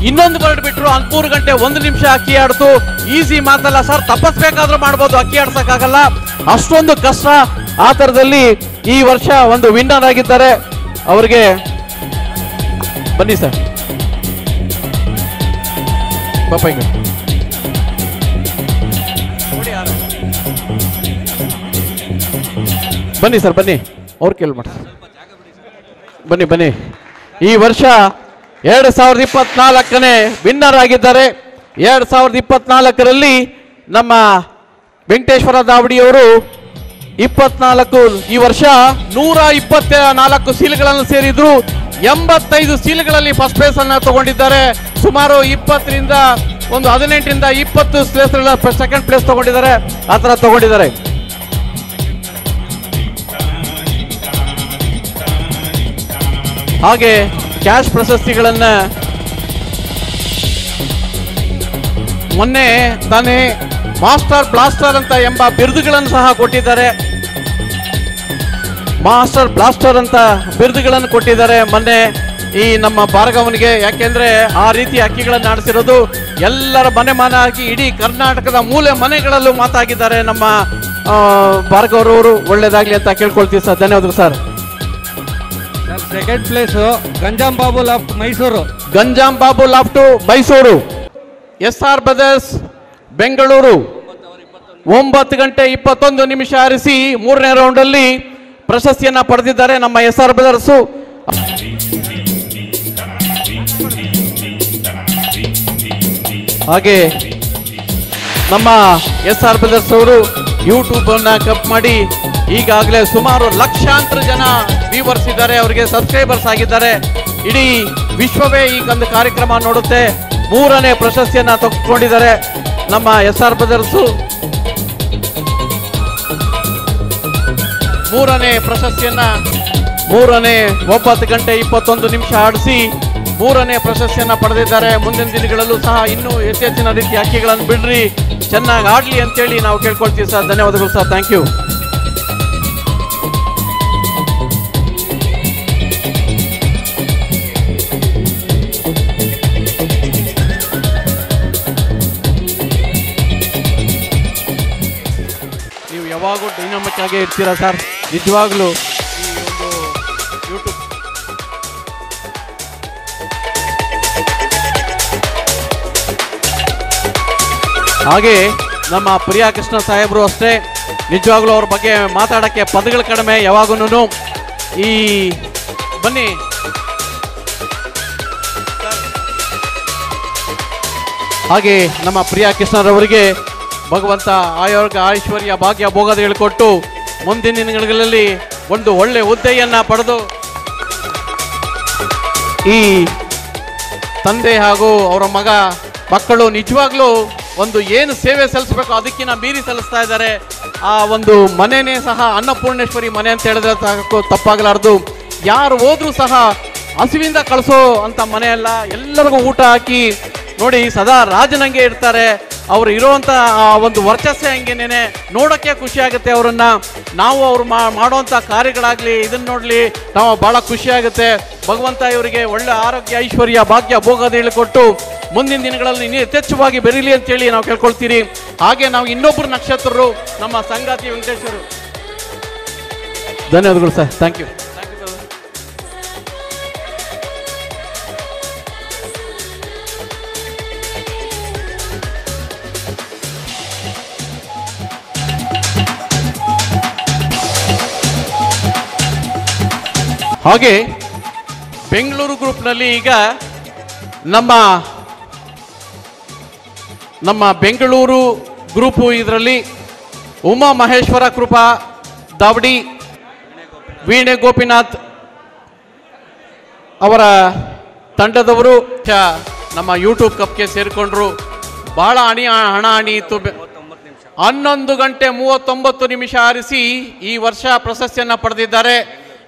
[SPEAKER 2] ಇನ್ನೊಂದು ಬರ್ಡ್ ಬಿಟ್ರು 13 ಗಂಟೆ 1 ನಿಮಿಷ ಅಕ್ಕಿ ಆಡ್ತು. ಈಸಿ ಮಾತಲ್ಲ ಸರ್, ತಪಸ್ಬೇಕಾದ್ರೂ ಮಾಡ್ಬೋದು, ಅಕ್ಕಿ ಆಡ್ಸಕ್ಕಾಗಲ್ಲ, ಅಷ್ಟೊಂದು ಕಷ್ಟ. ಆ ಥರದಲ್ಲಿ ಈ ವರ್ಷ ಒಂದು ವಿನ್ನರ್ ಆಗಿದ್ದಾರೆ. ಅವರಿಗೆ ಬನ್ನಿ ಸರ್, ಪಾಪ ಬನ್ನಿ ಸರ್, ಬನ್ನಿ, ಅವ್ರು ಕೇಳಿ ಮಾಡಿ ಬನ್ನಿ ಬನ್ನಿ. ಈ ವರ್ಷ 2024ನೇ ವಿನ್ನರ್ ಆಗಿದ್ದಾರೆ. 2024ರಲ್ಲಿ ನಮ್ಮ ವೆಂಕಟೇಶ್ವರ ದಾವಡಿಯವರು 24 ಈ ವರ್ಷ 124 ಸೀಲ್ಗಳನ್ನು ಸೇರಿದ್ರು. 85 ಸೀಲ್ಗಳಲ್ಲಿ ಫಸ್ಟ್ ಪ್ಲೇಸ್ ಅನ್ನ ತಗೊಂಡಿದ್ದಾರೆ. ಸುಮಾರು 20ರಿಂದ 18ರಿಂದ 20 ಪ್ಲೇಸ್ ಸೆಕೆಂಡ್ ಪ್ಲೇಸ್ ತಗೊಂಡಿದ್ದಾರೆ. ಆ ಥರ ತಗೊಂಡಿದ್ದಾರೆ. ಹಾಗೆ ಕ್ಯಾಶ್ ಪ್ರಶಸ್ತಿಗಳನ್ನ ಮೊನ್ನೆ ತಾನೇ ಮಾಸ್ಟರ್ ಬ್ಲಾಸ್ಟರ್ ಅಂತ ಎಂಬ ಬಿರುದುಗಳನ್ನು ಸಹ ಕೊಟ್ಟಿದ್ದಾರೆ. ಮಾಸ್ಟರ್ ಬ್ಲಾಸ್ಟರ್ ಅಂತ ಬಿರುದುಗಳನ್ನು ಕೊಟ್ಟಿದ್ದಾರೆ ಮೊನ್ನೆ ಈ ನಮ್ಮ ಭಾರ್ಗವನಿಗೆ. ಯಾಕೆಂದ್ರೆ ಆ ರೀತಿ ಅಕ್ಕಿಗಳನ್ನು ಆಡಿಸಿರೋದು ಎಲ್ಲರ ಮನೆ ಹಾಕಿ ಇಡೀ ಕರ್ನಾಟಕದ ಮೂಲೆ ಮನೆಗಳಲ್ಲೂ ಮಾತಾಗಿದ್ದಾರೆ ನಮ್ಮ ಭಾರ್ಗವರವರು. ಒಳ್ಳೇದಾಗ್ಲಿ ಅಂತ ಕೇಳ್ಕೊಳ್ತೀವಿ ಸರ್. ಧನ್ಯವಾದಗಳು sir.
[SPEAKER 1] Second place Ganjam Babu loft Mysuru.
[SPEAKER 2] Ganjam Babu loft Mysuru. SR brothers Bengaluru 9 ಗಂಟೆ 21 ನಿಮಿಷ ಆರಿಸಿ 3ನೇ ರೌಂಡಲ್ಲಿ ಪ್ರಶಸ್ತಿಯನ್ನ ಪಡೆದಿದ್ದಾರೆ ನಮ್ಮ SR ಬ್ರದರ್ಸು. ಹಾಗೆ ನಮ್ಮ SR ಬ್ರದರ್ಸ್ ಅವರು ಯೂಟ್ಯೂಬ್ ಅನ್ನ ಕಪ್ ಮಾಡಿ ಈಗಾಗಲೇ ಸುಮಾರು ಲಕ್ಷಾಂತರ ಜನ ವ್ಯೂವರ್ಸ್ ಇದ್ದಾರೆ, ಅವರಿಗೆ ಸಬ್ಸ್ಕ್ರೈಬರ್ಸ್ ಆಗಿದ್ದಾರೆ. ಇಡೀ ವಿಶ್ವವೇ ಈ ಒಂದು ಕಾರ್ಯಕ್ರಮ ನೋಡುತ್ತೆ. 3ನೇ ಪ್ರಶಸ್ತಿಯನ್ನ ತೆಗೆದುಕೊಂಡಿದ್ದಾರೆ ನಮ್ಮ SR ಬ್ರದರ್ಸು. 3ನೇ ಪ್ರಶಸ್ತಿಯನ್ನ 9 ಗಂಟೆ 21 ನಿಮಿಷ ಆಡಿಸಿ 3ನೇ ಪ್ರಶಸ್ತಿಯನ್ನ ಪಡೆದಿದ್ದಾರೆ. ಮುಂದಿನ ದಿನಗಳಲ್ಲೂ ಸಹ ಇನ್ನೂ ಹೆಚ್ಚಿನ ರೀತಿ ಅಕ್ಕಿಗಳನ್ನು ಬಿಡ್ರಿ, ಚೆನ್ನಾಗಿ ಆಡ್ಲಿ ಅಂತೇಳಿ ನಾವು ಕೇಳ್ಕೊಳ್ತೀವಿ ಸರ್. ಧನ್ಯವಾದಗಳು ಸರ್. Thank you. ನೀವು ಯಾವಾಗೂ ಡೈನಾಮಿಕ್ ಆಗೇ ಇರ್ತೀರಾ ಸರ್, ನಿಜವಾಗ್ಲೂ. ಈ ಒಂದು ಯೂಟ್ಯೂಬ್ ಹಾಗೆ ನಮ್ಮ ಪ್ರಿಯಾ ಕೃಷ್ಣ ಸಾಹೇಬರು ಅಷ್ಟೇ, ನಿಜವಾಗ್ಲೂ ಅವ್ರ ಬಗ್ಗೆ ಮಾತಾಡೋಕ್ಕೆ ಪದಗಳು ಕಡಿಮೆ ಯಾವಾಗೂ. ಈ ಬನ್ನಿ ಹಾಗೆ ನಮ್ಮ ಪ್ರಿಯಾ ಕೃಷ್ಣರವರಿಗೆ ಭಗವಂತ ಆರೋಗ್ಯ ಐಶ್ವರ್ಯ ಭಾಗ್ಯ ಭೋಗದ ಹೇಳಿಕೊಟ್ಟು ಮುಂದಿನ ದಿನಗಳಲ್ಲಿ ಒಂದು ಒಳ್ಳೆ ಹುದ್ದೆಯನ್ನ ಪಡೆದು ಈ ತಂದೆ ಹಾಗೂ ಅವರ ಮಕ್ಕಳು ನಿಜವಾಗ್ಲೂ ಒಂದು ಏನು ಸೇವೆ ಸಲ್ಲಿಸಬೇಕು ಅದಕ್ಕಿಂತ ಮೀರಿ ಸಲ್ಲಿಸ್ತಾ ಇದ್ದಾರೆ. ಆ ಒಂದು ಮನೆಯೇ ಸಹ ಅನ್ನಪೂರ್ಣೇಶ್ವರಿ ಮನೆ ಅಂತ ಹೇಳಿದ್ರೆ ತಪ್ಪಾಗಲಾರ್ದು. ಯಾರು ಹೋದ್ರೂ ಸಹ ಹಸಿವಿಂದ ಕಳಿಸೋ ಅಂತ ಮನೆಯಲ್ಲ, ಎಲ್ಲರಿಗೂ ಊಟ ಹಾಕಿ ನೋಡಿ ಸದಾ ರಾಜನಂಗೆ ಇರ್ತಾರೆ. ಅವರು ಇರೋವಂಥ ಒಂದು ವರ್ಚಸ್ಸೇ ಹಂಗೇನೆ ನೋಡೋಕ್ಕೆ ಖುಷಿ ಆಗುತ್ತೆ ಅವರನ್ನ. ನಾವು ಅವ್ರು ಮಾಡೋವಂಥ ಕಾರ್ಯಗಳಾಗಲಿ ಇದನ್ನ ನೋಡಲಿ ನಾವು ಭಾಳ ಖುಷಿ ಆಗುತ್ತೆ. ಭಗವಂತ ಇವರಿಗೆ ಒಳ್ಳೆ ಆರೋಗ್ಯ ಐಶ್ವರ್ಯ ಭಾಗ್ಯ ಭೋಗದ ಹೇಳಿಕೊಟ್ಟು ಮುಂದಿನ ದಿನಗಳಲ್ಲಿ ಇನ್ನೂ ಯಥೇಚ್ಛವಾಗಿ ಬೆರೀಲಿ ಅಂತೇಳಿ ನಾವು ಕೇಳ್ಕೊಳ್ತೀರಿ. ಹಾಗೆ ನಾವು ಇನ್ನೊಬ್ಬರು ನಕ್ಷತ್ರರು ನಮ್ಮ ಸಂಗಾತಿ ವೆಂಕಟೇಶ್ವರು. ಧನ್ಯವಾದಗಳು ಸರ್. Thank you. ಹಾಗೆ ಬೆಂಗಳೂರು ಗ್ರೂಪ್ನಲ್ಲಿ ಈಗ ನಮ್ಮ ಬೆಂಗಳೂರು ಗ್ರೂಪು ಇದರಲ್ಲಿ ಉಮಾ ಮಹೇಶ್ವರ ಕೃಪಾ ದಾವಡಿ, ವೀಣೆ ಗೋಪಿನಾಥ್ ಅವರ ತಂಡದವರು ನಮ್ಮ ಯೂಟ್ಯೂಬ್ ಕಪ್ಗೆ ಸೇರಿಕೊಂಡ್ರು. ಬಹಳ ಹಣ ಇತ್ತು. 11 ಗಂಟೆ 39 ನಿಮಿಷ ಆರಿಸಿ ಈ ವರ್ಷ ಪ್ರಶಸ್ತಿಯನ್ನು ಪಡೆದಿದ್ದಾರೆ.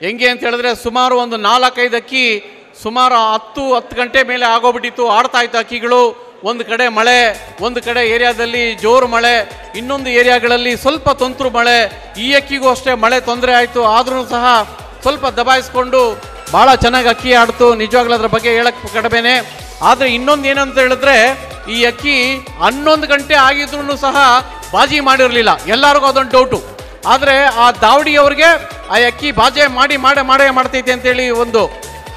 [SPEAKER 2] ಹೆಂಗೆ ಅಂತ ಹೇಳಿದ್ರೆ ಸುಮಾರು ಒಂದು 4-5 ಅಕ್ಕಿ ಸುಮಾರು 10 ಗಂಟೆ ಮೇಲೆ ಆಗೋಗ್ಬಿಟ್ಟಿತ್ತು. ಆಡ್ತಾ ಇತ್ತು ಅಕ್ಕಿಗಳು. ಒಂದು ಕಡೆ ಮಳೆ, ಒಂದು ಕಡೆ ಏರಿಯಾದಲ್ಲಿ ಜೋರು ಮಳೆ, ಇನ್ನೊಂದು ಏರಿಯಾಗಳಲ್ಲಿ ಸ್ವಲ್ಪ ತುಂತುರು ಮಳೆ. ಈ ಅಕ್ಕಿಗೂ ಅಷ್ಟೇ ಮಳೆ ತೊಂದರೆ ಆಯಿತು. ಆದ್ರೂ ಸಹ ಸ್ವಲ್ಪ ದಬಾಯಿಸ್ಕೊಂಡು ಭಾಳ ಚೆನ್ನಾಗಿ ಅಕ್ಕಿ ಆಡ್ತು. ನಿಜವಾಗ್ಲೂ ಅದ್ರ ಬಗ್ಗೆ ಹೇಳಕ್ಕೆ ಕಡಿಮೆನೆ. ಆದರೆ ಇನ್ನೊಂದು ಏನಂತ ಹೇಳಿದ್ರೆ ಈ ಅಕ್ಕಿ 11 ಗಂಟೆ ಆಗಿದ್ರು ಸಹ ಬಾಜಿ ಮಾಡಿರಲಿಲ್ಲ. ಎಲ್ಲರಿಗೂ ಅದೊಂದು ಡೌಟು. ಆದರೆ ಆ ದಾವಡಿಯವ್ರಿಗೆ ಆ ಅಕ್ಕಿ ಬಾಜಿ ಮಾಡೇ ಮಾಡ್ತೈತೆ ಅಂತೇಳಿ ಒಂದು.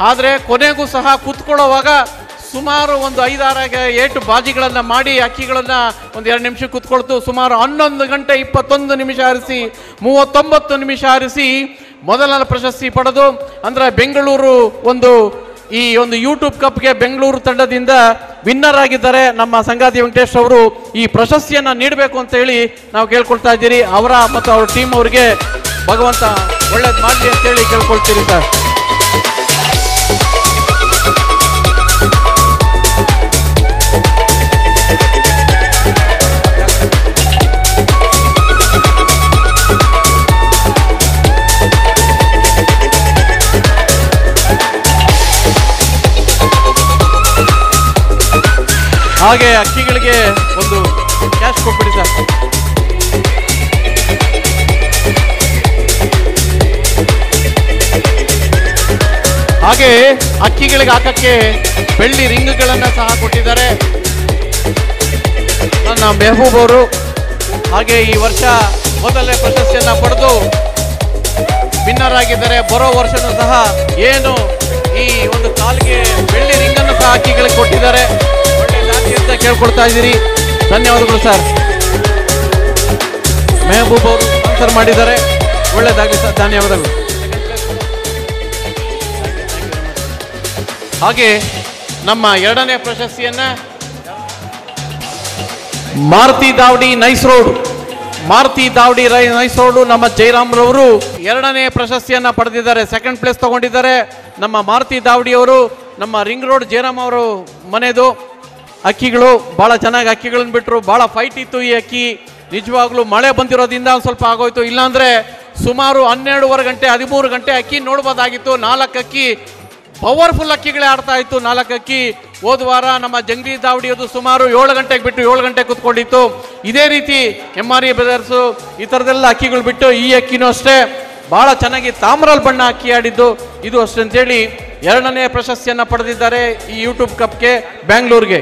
[SPEAKER 2] ಆದರೆ ಕೊನೆಗೂ ಸಹ ಕೂತ್ಕೊಳ್ಳೋವಾಗ ಸುಮಾರು ಒಂದು 5-6 ಬಾಜಿಗಳನ್ನು ಮಾಡಿ ಅಕ್ಕಿಗಳನ್ನು ಒಂದು 2 ನಿಮಿಷ ಕೂತ್ಕೊಳ್ತು. ಸುಮಾರು 11 ಗಂಟೆ 21 ನಿಮಿಷ ಆರಿಸಿ 39 ನಿಮಿಷ ಆರಿಸಿ ಮೊದಲನೇ ಪ್ರಶಸ್ತಿ ಪಡೆದು, ಅಂದರೆ ಬೆಂಗಳೂರು ಈ ಒಂದು ಯೂಟ್ಯೂಬ್ ಕಪ್ಗೆ ಬೆಂಗಳೂರು ತಂಡದಿಂದ ವಿನ್ನರ್ ಆಗಿದ್ದಾರೆ. ನಮ್ಮ ಸಂಗಾತಿ ವೆಂಕಟೇಶ್ ಅವರು ಈ ಪ್ರಶಸ್ತಿಯನ್ನು ನೀಡಬೇಕು ಅಂತ ಹೇಳಿ ನಾವು ಕೇಳ್ಕೊಳ್ತಾ ಇದ್ದೀರಿ. ಅವರ ಮತ್ತು ಅವ್ರ ಟೀಮ್ ಅವರಿಗೆ ಭಗವಂತ ಒಳ್ಳೇದು ಮಾಡಲಿ ಅಂತೇಳಿ ಕೇಳ್ಕೊಳ್ತೀರಿ ಸರ್. ಹಾಗೆ ಅಕ್ಕಿಗಳಿಗೆ ಒಂದು ಕ್ಯಾಶ್ ಕೊಟ್ಬಿಡಿ ಸರ್. ಹಾಗೆ ಅಕ್ಕಿಗಳಿಗೆ ಹಾಕಕ್ಕೆ ಬೆಳ್ಳಿ ರಿಂಗ್ಗಳನ್ನು ಸಹ ಕೊಟ್ಟಿದ್ದಾರೆ ನನ್ನ ಮೆಹಬೂಬ್ ಅವರು. ಹಾಗೆ ಈ ವರ್ಷ ಮೊದಲನೇ ಪ್ರಶಸ್ತಿಯನ್ನು ಪಡೆದು ವಿನ್ನರ್ ಆಗಿದ್ದಾರೆ. ಬರೋ ವರ್ಷನೂ ಸಹ ಏನು ಈ ಒಂದು ಕಾಲಿಗೆ ಬೆಳ್ಳಿ ರಿಂಗನ್ನು ಸಹ ಅಕ್ಕಿಗಳಿಗೆ ಕೊಟ್ಟಿದ್ದಾರೆ. ಅಂತ ಕೇಳ್ಕೊಳ್ತಾ ಇದ್ದೀರಿ. ಧನ್ಯವಾದಗಳು ಸರ್. ಮೆಹಬೂಬ್ ಅವರು ಸ್ಪಾನ್ಸರ್ ಮಾಡಿದ್ದಾರೆ. ಒಳ್ಳೆಯದಾಗಲಿ ಸರ್, ಧನ್ಯವಾದಗಳು. ಹಾಗೆ ನಮ್ಮ 2ನೇ ಪ್ರಶಸ್ತಿಯನ್ನ ಮಾರುತಿ ದಾವಡಿ ನೈಸ್ ರೋಡ್ ನಮ್ಮ ಜಯರಾಮ್ರವರು 2ನೇ ಪ್ರಶಸ್ತಿಯನ್ನ ಪಡೆದಿದ್ದಾರೆ. 2nd ಪ್ಲೇಸ್ ತಗೊಂಡಿದ್ದಾರೆ. ನಮ್ಮ ಮಾರುತಿ ದಾವಡಿ ಅವರು ನಮ್ಮ ರಿಂಗ್ ರೋಡ್ ಜಯರಾಮ್ ಅವರು ಮನೆದು ಅಕ್ಕಿಗಳು. ಭಾಳ ಚೆನ್ನಾಗಿ ಅಕ್ಕಿಗಳನ್ನು ಬಿಟ್ಟರು. ಭಾಳ ಫೈಟ್ ಇತ್ತು ಈ ಅಕ್ಕಿ. ನಿಜವಾಗ್ಲೂ ಮಳೆ ಬಂದಿರೋದ್ರಿಂದ ಒಂದು ಸ್ವಲ್ಪ ಆಗೋಯ್ತು. ಇಲ್ಲಾಂದರೆ ಸುಮಾರು 12:15 ಗಂಟೆ 13 ಗಂಟೆ ಅಕ್ಕಿ ನೋಡ್ಬೋದಾಗಿತ್ತು. 4 ಅಕ್ಕಿ ಪವರ್ಫುಲ್ ಅಕ್ಕಿಗಳೇ ಆಡ್ತಾ ಇತ್ತು. 4 ಅಕ್ಕಿ ಹೋದ ವಾರ ನಮ್ಮ ಜಂಗಲಿ ದಾವಡಿಯೋದು ಸುಮಾರು 7 ಗಂಟೆಗೆ ಬಿಟ್ಟು 7 ಗಂಟೆ ಕೂತ್ಕೊಂಡಿತ್ತು. ಇದೇ ರೀತಿ MRE ಬ್ರದರ್ಸು ಈ ಥರದೆಲ್ಲ ಅಕ್ಕಿಗಳು ಬಿಟ್ಟು ಈ ಅಕ್ಕಿನೂ ಅಷ್ಟೇ ಭಾಳ ಚೆನ್ನಾಗಿ ತಾಮ್ರಲ್ಲಿ ಬಣ್ಣ ಅಕ್ಕಿ ಆಡಿದ್ದು. ಇದು ಅಷ್ಟೇ ಅಂತೇಳಿ 2ನೇ ಪ್ರಶಸ್ತಿಯನ್ನು ಪಡೆದಿದ್ದಾರೆ ಈ ಯೂಟ್ಯೂಬ್ ಕಪ್ಗೆ ಬ್ಯಾಂಗ್ಳೂರ್ಗೆ.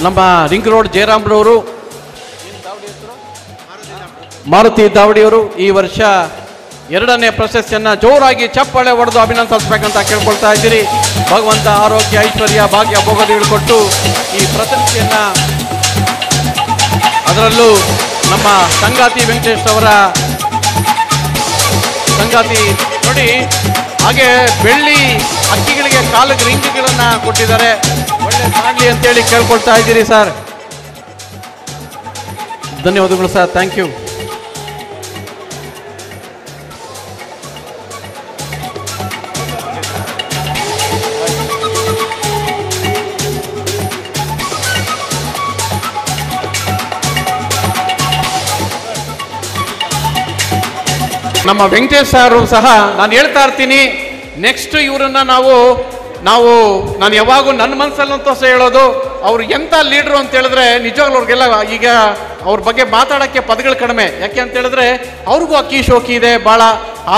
[SPEAKER 2] ನಮ್ಮ ರಿಂಗ್ ರೋಡ್ ಜಯರಾಮ್ರವರು ಮಾರುತಿ ದಾವಡಿಯವರು ಈ ವರ್ಷ 2ನೇ ಪ್ರಶಸ್ತಿಯನ್ನು ಜೋರಾಗಿ ಚಪ್ಪಾಳೆ ಹೊಡೆದು ಅಭಿನಂದಿಸಬೇಕಂತ ಕೇಳ್ಕೊಳ್ತಾ ಇದ್ದೀರಿ. ಭಗವಂತ ಆರೋಗ್ಯ ಐಶ್ವರ್ಯ ಭಾಗ್ಯ ಭೋಗದಿಗಳು ಕೊಟ್ಟು ಈ ಪ್ರಶಸ್ತಿಯನ್ನು, ಅದರಲ್ಲೂ ನಮ್ಮ ಸಂಗಾತಿ ವೆಂಕಟೇಶ್ ಅವರ ಸಂಗಾತಿ ನೋಡಿ. ಹಾಗೆ ಬೆಳ್ಳಿ ಅಕ್ಕಿಗಳಿಗೆ ಕಾಲಿಗೆ ರಿಂಗ್ಗಳನ್ನು ಕೊಟ್ಟಿದ್ದಾರೆ. ಒಳ್ಳೆ ಮಾಡಲಿ ಅಂತೇಳಿ ಕೇಳ್ಕೊಳ್ತಾ ಇದ್ದೀರಿ ಸರ್. ಧನ್ಯವಾದಗಳು ಸರ್, ಥ್ಯಾಂಕ್ ಯು. ನಮ್ಮ ವೆಂಕಟೇಶ್ ಸರ್ ಸಹ ನಾನು ಹೇಳ್ತಾ ಇರ್ತೀನಿ, ನೆಕ್ಸ್ಟ್ ಇವರನ್ನ ನಾನು ಯಾವಾಗೂ ನನ್ನ ಮನಸ್ಸಲ್ಲಂತೂ ಸಹ ಹೇಳೋದು, ಅವ್ರು ಎಂಥ ಲೀಡ್ರು ಅಂತ ಹೇಳಿದ್ರೆ ನಿಜವಾಗ್ಲೂ ಅವ್ರಿಗೆಲ್ಲ ಈಗ ಅವ್ರ ಬಗ್ಗೆ ಮಾತಾಡೋಕ್ಕೆ ಪದಗಳು ಕಡಿಮೆ. ಯಾಕೆ ಅಂತ ಹೇಳಿದ್ರೆ ಅವ್ರಿಗೂ ಅಕ್ಕಿ ಶೋಕಿ ಇದೆ ಭಾಳ.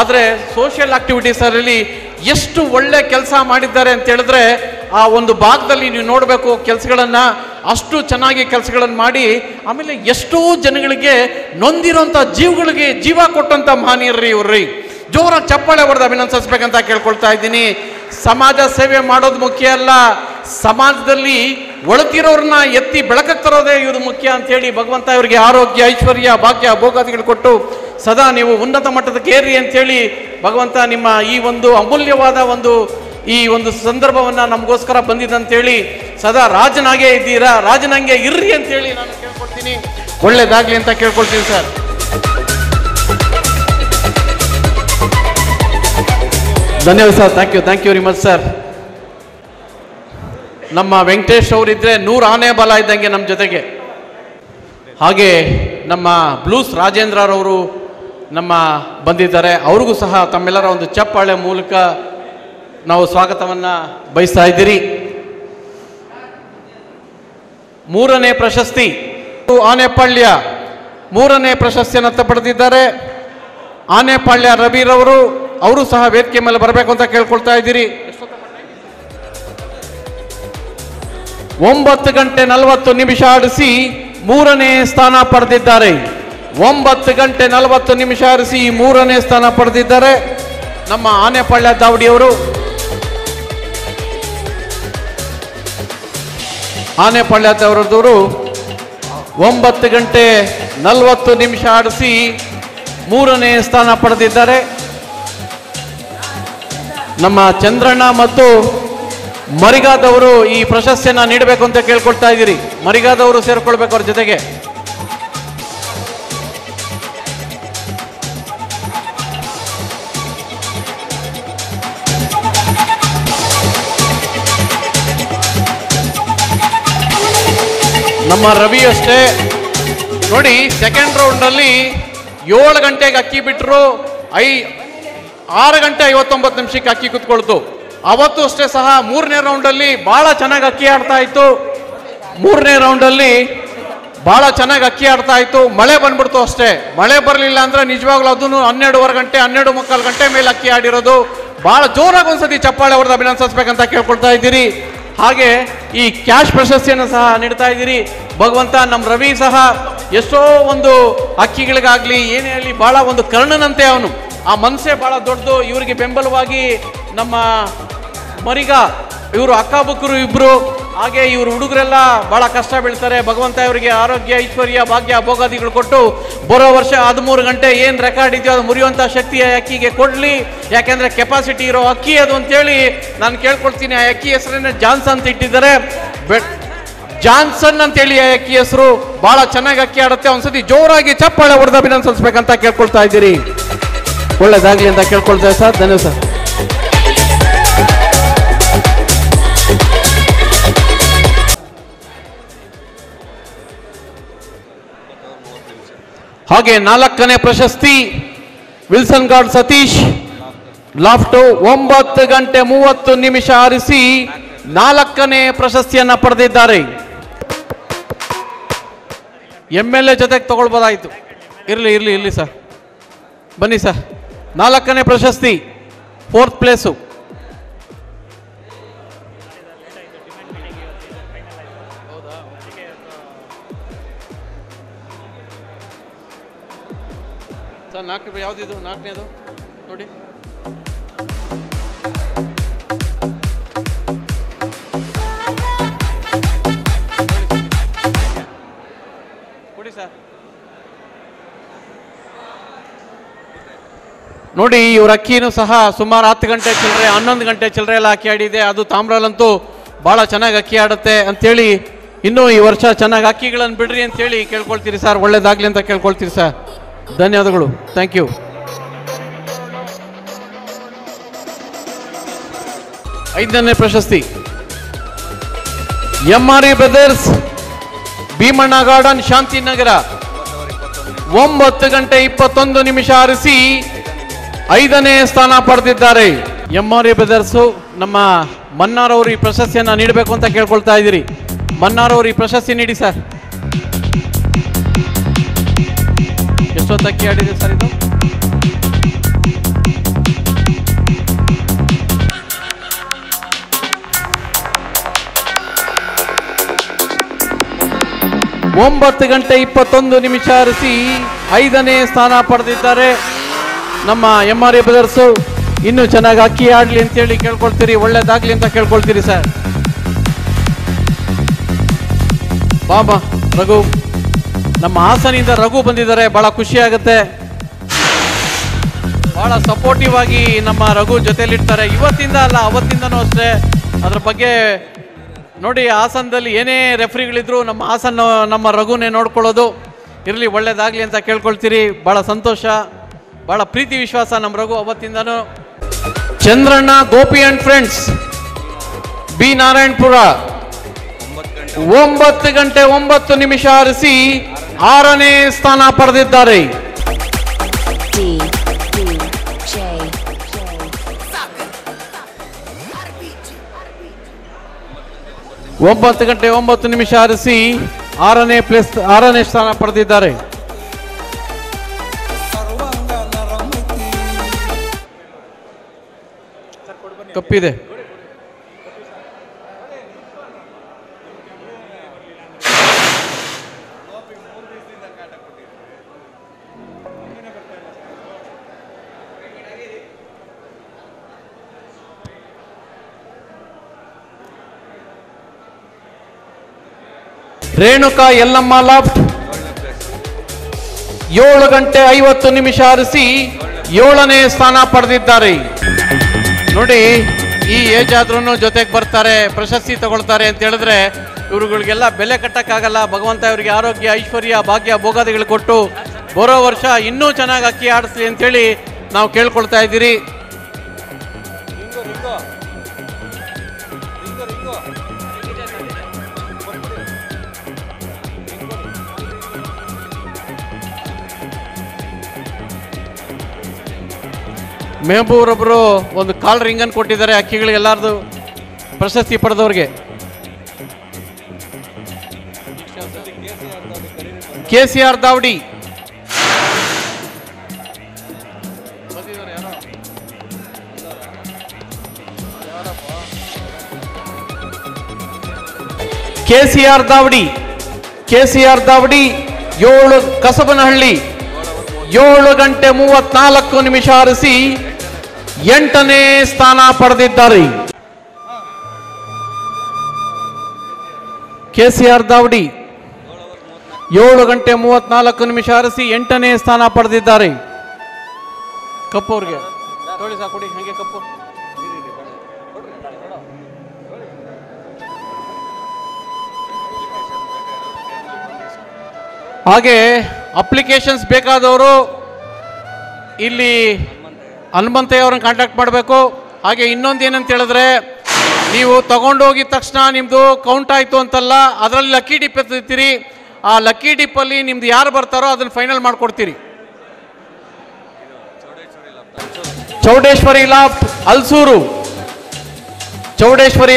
[SPEAKER 2] ಆದರೆ ಸೋಷಿಯಲ್ ಆಕ್ಟಿವಿಟೀಸಲ್ಲಿ ಎಷ್ಟು ಒಳ್ಳೆ ಕೆಲಸ ಮಾಡಿದ್ದಾರೆ ಅಂತ ಹೇಳಿದ್ರೆ ಆ ಒಂದು ಭಾಗದಲ್ಲಿ ನೀವು ನೋಡಬೇಕು ಕೆಲಸಗಳನ್ನು. ಅಷ್ಟು ಚೆನ್ನಾಗಿ ಕೆಲಸಗಳನ್ನು ಮಾಡಿ ಆಮೇಲೆ ಎಷ್ಟೋ ಜನಗಳಿಗೆ ನೊಂದಿರೋಂಥ ಜೀವಗಳಿಗೆ ಜೀವ ಕೊಟ್ಟಂಥ ಮಹನೀಯರ್ರಿ ಇವ್ರಿ. ಜೋರಾಗಿ ಚಪ್ಪಾಳೆ ಹೊಡೆದು ಅಭಿನಂದಿಸಬೇಕಂತ ಕೇಳ್ಕೊಳ್ತಾ ಇದ್ದೀನಿ. ಸಮಾಜ ಸೇವೆ ಮಾಡೋದು ಮುಖ್ಯ ಅಲ್ಲ, ಸಮಾಜದಲ್ಲಿ ಒಳತಿರೋರನ್ನ ಎತ್ತಿ ಬೆಳಕಕ್ಕೆ ತರೋದೇ ಇವ್ರು ಮುಖ್ಯ ಅಂತೇಳಿ ಭಗವಂತ ಇವರಿಗೆ ಆರೋಗ್ಯ ಐಶ್ವರ್ಯ ಭಾಗ್ಯ ಭೋಗಾದಿಗಳು ಕೊಟ್ಟು ಸದಾ ನೀವು ಉನ್ನತ ಮಟ್ಟದಕ್ಕೆ ಏರಿ ಅಂತೇಳಿ ಭಗವಂತ ನಿಮ್ಮ ಈ ಒಂದು ಅಮೂಲ್ಯವಾದ ಈ ಒಂದು ಸಂದರ್ಭವನ್ನು ನಮಗೋಸ್ಕರ ಬಂದಿದ್ದಂತೇಳಿ ಸದಾ ರಾಜನಾಗೇ ಇದ್ದೀರಾ, ರಾಜನಂಗೆ ಇರ್ರಿ ಅಂತೇಳಿ ನಾನು ಕೇಳ್ಕೊಳ್ತೀನಿ. ಒಳ್ಳೇದಾಗ್ಲಿ ಅಂತ ಕೇಳ್ಕೊಳ್ತೀನಿ ಸರ್. ಧನ್ಯವಾದ sir. Thank you very much sir. ನಮ್ಮ ವೆಂಕಟೇಶ್ ಅವರಿದ್ರೆ 100 ಆನೆ ಬಲ ಇದ್ದಂಗೆ ನಮ್ಮ ಜೊತೆಗೆ. ಹಾಗೆ ನಮ್ಮ ಬ್ಲೂಸ್ ರಾಜೇಂದ್ರರವರು ನಮ್ಮ ಬಂದಿದ್ದಾರೆ. ಅವ್ರಿಗೂ ಸಹ ತಮ್ಮೆಲ್ಲರ ಒಂದು ಚಪ್ಪಾಳೆ ಮೂಲಕ ನಾವು ಸ್ವಾಗತವನ್ನು ಬಯಸ್ತಾ ಇದ್ದೀರಿ. 3ನೇ ಪ್ರಶಸ್ತಿ ಆನೆಪಾಳ್ಯ 3ನೇ ಪ್ರಶಸ್ತಿಯನ್ನು ಪಡೆದಿದ್ದಾರೆ. ಆನೆಪಾಳ್ಯ ರವಿರವರು ಅವರು ಸಹ ವೇದಿಕೆ ಮೇಲೆ ಬರಬೇಕು ಅಂತ ಕೇಳ್ಕೊಳ್ತಾ ಇದ್ದೀರಿ. 9 ಗಂಟೆ 40 ನಿಮಿಷ ಆಡಿಸಿ 3ನೇ ಸ್ಥಾನ ಪಡೆದಿದ್ದಾರೆ. 9 ಗಂಟೆ 40 ನಿಮಿಷ ಆಡಿಸಿ 3ನೇ ಸ್ಥಾನ ಪಡೆದಿದ್ದಾರೆ ನಮ್ಮ ಆನೆಪಾಳ್ಯ ದಾವಡಿಯವರು. ಆನೆಪಾಳ್ಯ ದಾವಡಿಯವರು 9 ಗಂಟೆ 40 ನಿಮಿಷ ಆಡಿಸಿ 3ನೇ ಸ್ಥಾನ ಪಡೆದಿದ್ದಾರೆ. ನಮ್ಮ ಚಂದ್ರಣ್ಣ ಮತ್ತು ಮರಿಗಾದವರು ಈ ಪ್ರಶಸ್ತಿಯನ್ನು ನೀಡಬೇಕು ಅಂತ ಕೇಳ್ಕೊಳ್ತಾ ಇದ್ದೀರಿ. ಮರಿಗಾದವರು ಸೇರ್ಕೊಳ್ಬೇಕು ಅವ್ರ ಜೊತೆಗೆ. ನಮ್ಮ ರವಿ ಅಷ್ಟೇ ನೋಡಿ, ಸೆಕೆಂಡ್ ರೌಂಡಲ್ಲಿ 7 ಗಂಟೆಗೆ ಅಕ್ಕಿ ಬಿಟ್ಟರು, 6 ಗಂಟೆ 59 ನಿಮಿಷಕ್ಕೆ ಅಕ್ಕಿ ಕುತ್ಕೊಳ್ತು. ಅವತ್ತು ಅಷ್ಟೇ ಸಹ 3ನೇ ರೌಂಡಲ್ಲಿ ಬಹಳ ಚೆನ್ನಾಗಿ ಅಕ್ಕಿ ಆಡ್ತಾ ಇತ್ತು. 3ನೇ ರೌಂಡಲ್ಲಿ ಬಹಳ ಚೆನ್ನಾಗಿ ಅಕ್ಕಿ ಆಡ್ತಾ ಇತ್ತು. ಮಳೆ ಬಂದ್ಬಿಡ್ತು ಅಷ್ಟೇ. ಮಳೆ ಬರಲಿಲ್ಲ ಅಂದ್ರೆ ನಿಜವಾಗ್ಲೂ ಅದನ್ನು 12:15 ಗಂಟೆ 12:45 ಗಂಟೆ ಮೇಲೆ ಅಕ್ಕಿ ಆಡಿರೋದು. ಬಹಳ ಜೋರಾಗಿ ಒಂದ್ಸತಿ ಚಪ್ಪಾಳೆ ಹೊಡೆದು ಅಭಿನಂದಿಸಬೇಕಂತ ಕೇಳ್ಕೊಳ್ತಾ ಇದ್ದೀರಿ. ಹಾಗೆ ಈ ಕ್ಯಾಶ್ ಪ್ರಶಸ್ತಿಯನ್ನು ಸಹ ನೀಡ್ತಾ ಇದ್ದೀರಿ. ಭಗವಂತ ನಮ್ಮ ರವಿ ಸಹ ಎಷ್ಟೋ ಒಂದು ಅಕ್ಕಿಗಳಿಗಾಗ್ಲಿ ಏನೇ ಆಗಲಿ ಬಹಳ ಒಂದು ಕರ್ಣನಂತೆ ಅವನು, ಆ ಮನಸ್ಸೇ ಬಹಳ ದೊಡ್ಡದು. ಇವರಿಗೆ ಬೆಂಬಲವಾಗಿ ನಮ್ಮ ಮರಿಗ ಇವರು ಅಕ್ಕಬುಕ್ಕರು ಇಬ್ರು, ಹಾಗೆ ಇವರು ಹುಡುಗರೆಲ್ಲ ಬಹಳ ಕಷ್ಟ ಬೀಳ್ತಾರೆ. ಭಗವಂತ ಇವರಿಗೆ ಆರೋಗ್ಯ ಐಶ್ವರ್ಯ ಭಾಗ್ಯ ಭೋಗಾದಿಗಳು ಕೊಟ್ಟು ಬರೋ ವರ್ಷ 13 ಗಂಟೆ ಏನು ರೆಕಾರ್ಡ್ ಇದೆಯೋ ಅದು ಮುರಿಯುವಂಥ ಶಕ್ತಿ ಆ ಅಕ್ಕಿಗೆ ಕೊಡಲಿ. ಯಾಕೆಂದರೆ ಕೆಪಾಸಿಟಿ ಇರೋ ಅಕ್ಕಿ ಅದು ಅಂತೇಳಿ ನಾನು ಕೇಳ್ಕೊಳ್ತೀನಿ. ಆ ಅಕ್ಕಿ ಹೆಸರನ್ನ ಜಾನ್ಸನ್ ಅಂತ ಇಟ್ಟಿದ್ದಾರೆ. ಜಾನ್ಸನ್ ಅಂತೇಳಿ ಆ ಅಕ್ಕಿ ಹೆಸರು. ಬಹಳ ಚೆನ್ನಾಗಿ ಅಕ್ಕಿ ಆಡುತ್ತೆ. ಒಂದ್ಸತಿ ಜೋರಾಗಿ ಚಪ್ಪಾಳೆ ಹೊಡೆದು ಅಭಿನಂದಿಸಬೇಕಂತ ಕೇಳ್ಕೊಳ್ತಾ ಇದ್ದೀರಿ. ಒಳ್ಳೇದಾಗ್ಲಿ ಅಂತ ಕೇಳ್ಕೊಳ್ತೇವೆ ಸರ್. ಧನ್ಯವಾದ ಸರ್. ಹಾಗೆ 4ನೇ ಪ್ರಶಸ್ತಿ ವಿಲ್ಸನ್ ಗಾರ್ಡ್ ಸತೀಶ್ ಲಾಫ್ಟು 9 ಗಂಟೆ 30 ನಿಮಿಷ ಆರಿಸಿ 4ನೇ ಪ್ರಶಸ್ತಿಯನ್ನ ಪಡೆದಿದ್ದಾರೆ. MLA ಜೊತೆಗೆ ತಗೊಳ್ಬೋದಾಯ್ತು. ಇರ್ಲಿ ಸರ್, ಬನ್ನಿ ಸರ್. 4ನೇ ಪ್ರಶಸ್ತಿ 4th ಪ್ಲೇಸು. ಸರ್ 4 ಯಾವ್ದಿದು? 4ನೇದು ನೋಡಿ. ಕೊಡಿ ಸರ್. ನೋಡಿ ಇವ್ರ ಅಕ್ಕಿನೂ ಸಹ ಸುಮಾರು 10 ಗಂಟೆ ಚಿಲ್ಲರೆ 11 ಗಂಟೆ ಚಿಲ್ಲರೆ ಎಲ್ಲ ಅಕ್ಕಿ ಆಡಿದೆ. ಅದು ತಾಮ್ರಲ್ಲಂತೂ ಭಾಳ ಚೆನ್ನಾಗಿ ಅಕ್ಕಿ ಆಡುತ್ತೆ ಅಂತೇಳಿ ಇನ್ನೂ ಈ ವರ್ಷ ಚೆನ್ನಾಗಿ ಅಕ್ಕಿಗಳನ್ನು ಬಿಡ್ರಿ ಅಂತೇಳಿ ಕೇಳ್ಕೊಳ್ತೀರಿ ಸರ್. ಒಳ್ಳೇದಾಗ್ಲಿ ಅಂತ ಕೇಳ್ಕೊಳ್ತೀರಿ ಸರ್. ಧನ್ಯವಾದಗಳು. Thank you. 5ನೇ ಪ್ರಶಸ್ತಿ MRE brothers Bheemanna garden Shantinagar 9 ಗಂಟೆ 21 ನಿಮಿಷ ಆರಿಸಿ 5ನೇ ಸ್ಥಾನ ಪಡೆದಿದ್ದಾರೆ. MRE ಬ್ರದರ್ಸು ನಮ್ಮ ಮನ್ನಾರ್ ಅವರು ಈ ಪ್ರಶಸ್ತಿಯನ್ನು ನೀಡಬೇಕು ಅಂತ ಕೇಳ್ಕೊಳ್ತಾ ಇದ್ದೀರಿ. ಮನ್ನಾರ್ ಅವರು ಈ ಪ್ರಶಸ್ತಿ ನೀಡಿ ಸರ್. ಎಷ್ಟೊತ್ತು ಅಕ್ಕಿ ಆಡಿದೆ ಸರ್ ಇದು? ಒಂಬತ್ತು ಗಂಟೆ 21 ನಿಮಿಷ ಆರಿಸಿ 5ನೇ ಸ್ಥಾನ ಪಡೆದಿದ್ದಾರೆ ನಮ್ಮ MRE ಬ್ರದರ್ಸು. ಇನ್ನೂ ಚೆನ್ನಾಗಿ ಅಕ್ಕಿ ಆಡ್ಲಿ ಅಂತೇಳಿ ಕೇಳ್ಕೊಳ್ತೀರಿ. ಒಳ್ಳೇದಾಗ್ಲಿ ಅಂತ ಕೇಳ್ಕೊಳ್ತೀರಿ ಸರ್. ಬಾಬಾ ರಘು, ನಮ್ಮ ಹಾಸನಿಂದ ರಘು ಬಂದಿದ್ದಾರೆ. ಬಹಳ ಖುಷಿ ಆಗುತ್ತೆ. ಬಹಳ ಸಪೋರ್ಟಿವ್ ಆಗಿ ನಮ್ಮ ರಘು ಜೊತೆಲಿರ್ತಾರೆ. ಇವತ್ತಿಂದ ಅಲ್ಲ, ಅವತ್ತಿಂದನೂ ಅಷ್ಟೇ. ಅದ್ರ ಬಗ್ಗೆ ನೋಡಿ, ಹಾಸನದಲ್ಲಿ ಏನೇ ರೆಫ್ರಿಗಳಿದ್ರು ನಮ್ಮ ಹಾಸನ ನಮ್ಮ ರಘುನೇ ನೋಡ್ಕೊಳ್ಳೋದು. ಇರಲಿ, ಒಳ್ಳೇದಾಗಲಿ ಅಂತ ಕೇಳ್ಕೊಳ್ತೀರಿ. ಭಾಳ ಸಂತೋಷ, ಭಾಳ ಪ್ರೀತಿ ವಿಶ್ವಾಸ ನಮ್ಮ ರಘು ಅವತ್ತಿಂದನೂ. Chandranna Gopi and friends, B Narayanapura, 9 ಗಂಟೆ 9 ನಿಮಿಷ ಹರಿಸಿ 6ನೇ ಸ್ಥಾನ ಪಡೆದಿದ್ದಾರೆ. 9 ಗಂಟೆ 9 ನಿಮಿಷ ಹರಿಸಿ 6ನೇ ಸ್ಥಾನ ಪಡೆದಿದ್ದಾರೆ. ಕಪ್ಪಿದೆ. ರೇಣುಕಾ ಯಲ್ಲಮ್ಮ ಲಾಫ್ಟ್ 7 ಗಂಟೆ 50 ನಿಮಿಷ ಹರಿಸಿ 7ನೇ ಸ್ಥಾನ ಪಡೆದಿದ್ದಾರೆ. ನೋಡಿ, ಈ ಏಜ್ ಆದ್ರೂ ಜೊತೆಗೆ ಬರ್ತಾರೆ, ಪ್ರಶಸ್ತಿ ತಗೊಳ್ತಾರೆ ಅಂತ ಹೇಳಿದ್ರೆ ಇವ್ರುಗಳಿಗೆಲ್ಲ ಬೆಲೆ ಕಟ್ಟಕ್ಕಾಗಲ್ಲ. ಭಗವಂತ ಇವರಿಗೆ ಆರೋಗ್ಯ, ಐಶ್ವರ್ಯ, ಭಾಗ್ಯ, ಭೋಗಾದಿಗಳು ಕೊಟ್ಟು ಬರೋ ವರ್ಷ ಇನ್ನೂ ಚೆನ್ನಾಗಿ ಅಕ್ಕಿ ಆಡಿಸ್ಲಿ ಅಂತೇಳಿ ನಾವು ಕೇಳ್ಕೊಳ್ತಾ ಇದ್ದೀರಿ. ಮೆಹಬೂಬ್ರೊಬ್ಬರು ಒಂದು ಕಾಲ್ ರಿಂಗನ್ನು ಕೊಟ್ಟಿದ್ದಾರೆ ಅಕ್ಕಿಗಳಿಗೆಲ್ಲಾರ್ದು ಪ್ರಶಸ್ತಿ ಪಡೆದವ್ರಿಗೆ. KCR ದಾವಡಿ KCR ದಾವಡಿ 7 ಕಸಬನಹಳ್ಳಿ 7 ಗಂಟೆ 34 ನಿಮಿಷ ಹರಿಸಿ 8ನೇ ಸ್ಥಾನ ಪಡೆದಿದ್ದಾರೆ. KCR ದಾವಡಿ 7 ಗಂಟೆ 34 ನಿಮಿಷ ಹರಿಸಿ 8ನೇ ಸ್ಥಾನ ಪಡೆದಿದ್ದಾರೆ. ಕಪ್ಪು ಅವ್ರಿಗೆ ತೊಳಿ ಸಾಕೊಡಿ, ಹಾಗೆ ಕಪ್ಪು. ಹಾಗೆ ಅಪ್ಲಿಕೇಶನ್ಸ್ ಬೇಕಾದವರು ಇಲ್ಲಿ ಹನುಮಂತಯ್ಯ ಅವ್ರನ್ನ ಕಾಂಟ್ಯಾಕ್ಟ್ ಮಾಡಬೇಕು. ಹಾಗೆ ಇನ್ನೊಂದು ಏನಂತ ಹೇಳಿದ್ರೆ, ನೀವು ತಗೊಂಡೋಗಿದ ತಕ್ಷಣ ನಿಮ್ಮದು ಕೌಂಟ್ ಆಯಿತು ಅಂತಲ್ಲ, ಅದರಲ್ಲಿ ಲಕ್ಕಿ ಡಿಪ್ ಎತ್ತಿರ್ತೀರಿ. ಆ ಲಕ್ಕಿ ಡಿಪ್ಪಲ್ಲಿ ನಿಮ್ದು ಯಾರು ಬರ್ತಾರೋ ಅದನ್ನು ಫೈನಲ್ ಮಾಡಿಕೊಡ್ತೀರಿ. ಚೌಡೇಶ್ವರಿ ಲಾಫ್ಟ್ ಹಲ್ಸೂರು, ಚೌಡೇಶ್ವರಿ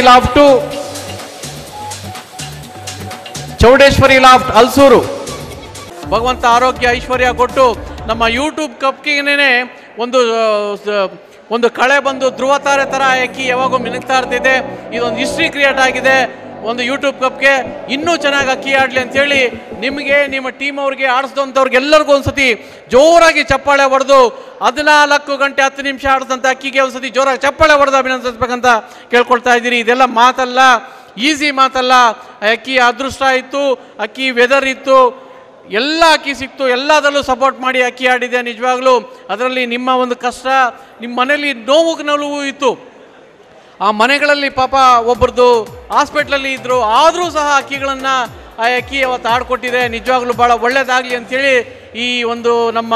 [SPEAKER 2] ಹಲ್ಸೂರು. ಭಗವಂತ ಆರೋಗ್ಯ ಐಶ್ವರ್ಯ ಕೊಟ್ಟು ನಮ್ಮ ಯೂಟ್ಯೂಬ್ ಕಪ್ಗೆನೇ ಒಂದು ಕಳೆ ಬಂದು ಧ್ರುವ ತಾರೆ ಥರ ಅಕ್ಕಿ ಯಾವಾಗೂ ಮಿನುಗ್ತಾ ಇರ್ತಿದೆ. ಇದೊಂದು ಹಿಸ್ಟ್ರಿ ಕ್ರಿಯೇಟ್ ಆಗಿದೆ ಒಂದು ಯೂಟ್ಯೂಬ್ ಕಪ್ಗೆ. ಇನ್ನೂ ಚೆನ್ನಾಗಿ ಅಕ್ಕಿ ಆಡಲಿ ಅಂತೇಳಿ ನಿಮಗೆ, ನಿಮ್ಮ ಟೀಮ್ ಅವ್ರಿಗೆ, ಆಡಿಸಿದಂಥವ್ರಿಗೆಲ್ಲರಿಗೂ ಒಂದ್ಸತಿ ಜೋರಾಗಿ ಚಪ್ಪಾಳೆ ಹೊಡೆದು 14 ಗಂಟೆ 10 ನಿಮಿಷ ಆಡಿದಂಥ ಅಕ್ಕಿಗೆ ಒಂದ್ಸತಿ ಜೋರಾಗಿ ಚಪ್ಪಾಳೆ ಹೊಡೆದು ಅಭಿನಂದಿಸ್ಬೇಕಂತ ಕೇಳ್ಕೊಳ್ತಾ ಇದ್ದೀರಿ. ಇದೆಲ್ಲ ಮಾತಲ್ಲ, ಈಸಿ ಮಾತಲ್ಲ. ಅಕ್ಕಿ ಅದೃಷ್ಟ ಇತ್ತು, ಅಕ್ಕಿ ವೆದರ್ ಇತ್ತು, ಎಲ್ಲ ಅಕ್ಕಿ ಸಿಕ್ತು, ಎಲ್ಲದರಲ್ಲೂ ಸಪೋರ್ಟ್ ಮಾಡಿ ಅಕ್ಕಿ ಆಡಿದೆ. ನಿಜವಾಗ್ಲೂ ಅದರಲ್ಲಿ ನಿಮ್ಮ ಒಂದು ಕಷ್ಟ, ನಿಮ್ಮ ಮನೇಲಿ ನೋವು ಇತ್ತು. ಆ ಮನೆಗಳಲ್ಲಿ ಪಾಪ ಒಬ್ಬರದು ಹಾಸ್ಪಿಟ್ಲಲ್ಲಿ ಇದ್ದರು, ಆದರೂ ಸಹ ಅಕ್ಕಿಗಳನ್ನು ಆ ಅಕ್ಕಿ ಅವತ್ತು ಆಡ್ಕೊಟ್ಟಿದೆ. ನಿಜವಾಗ್ಲೂ ಭಾಳ ಒಳ್ಳೇದಾಗಲಿ ಅಂಥೇಳಿ ಈ ಒಂದು ನಮ್ಮ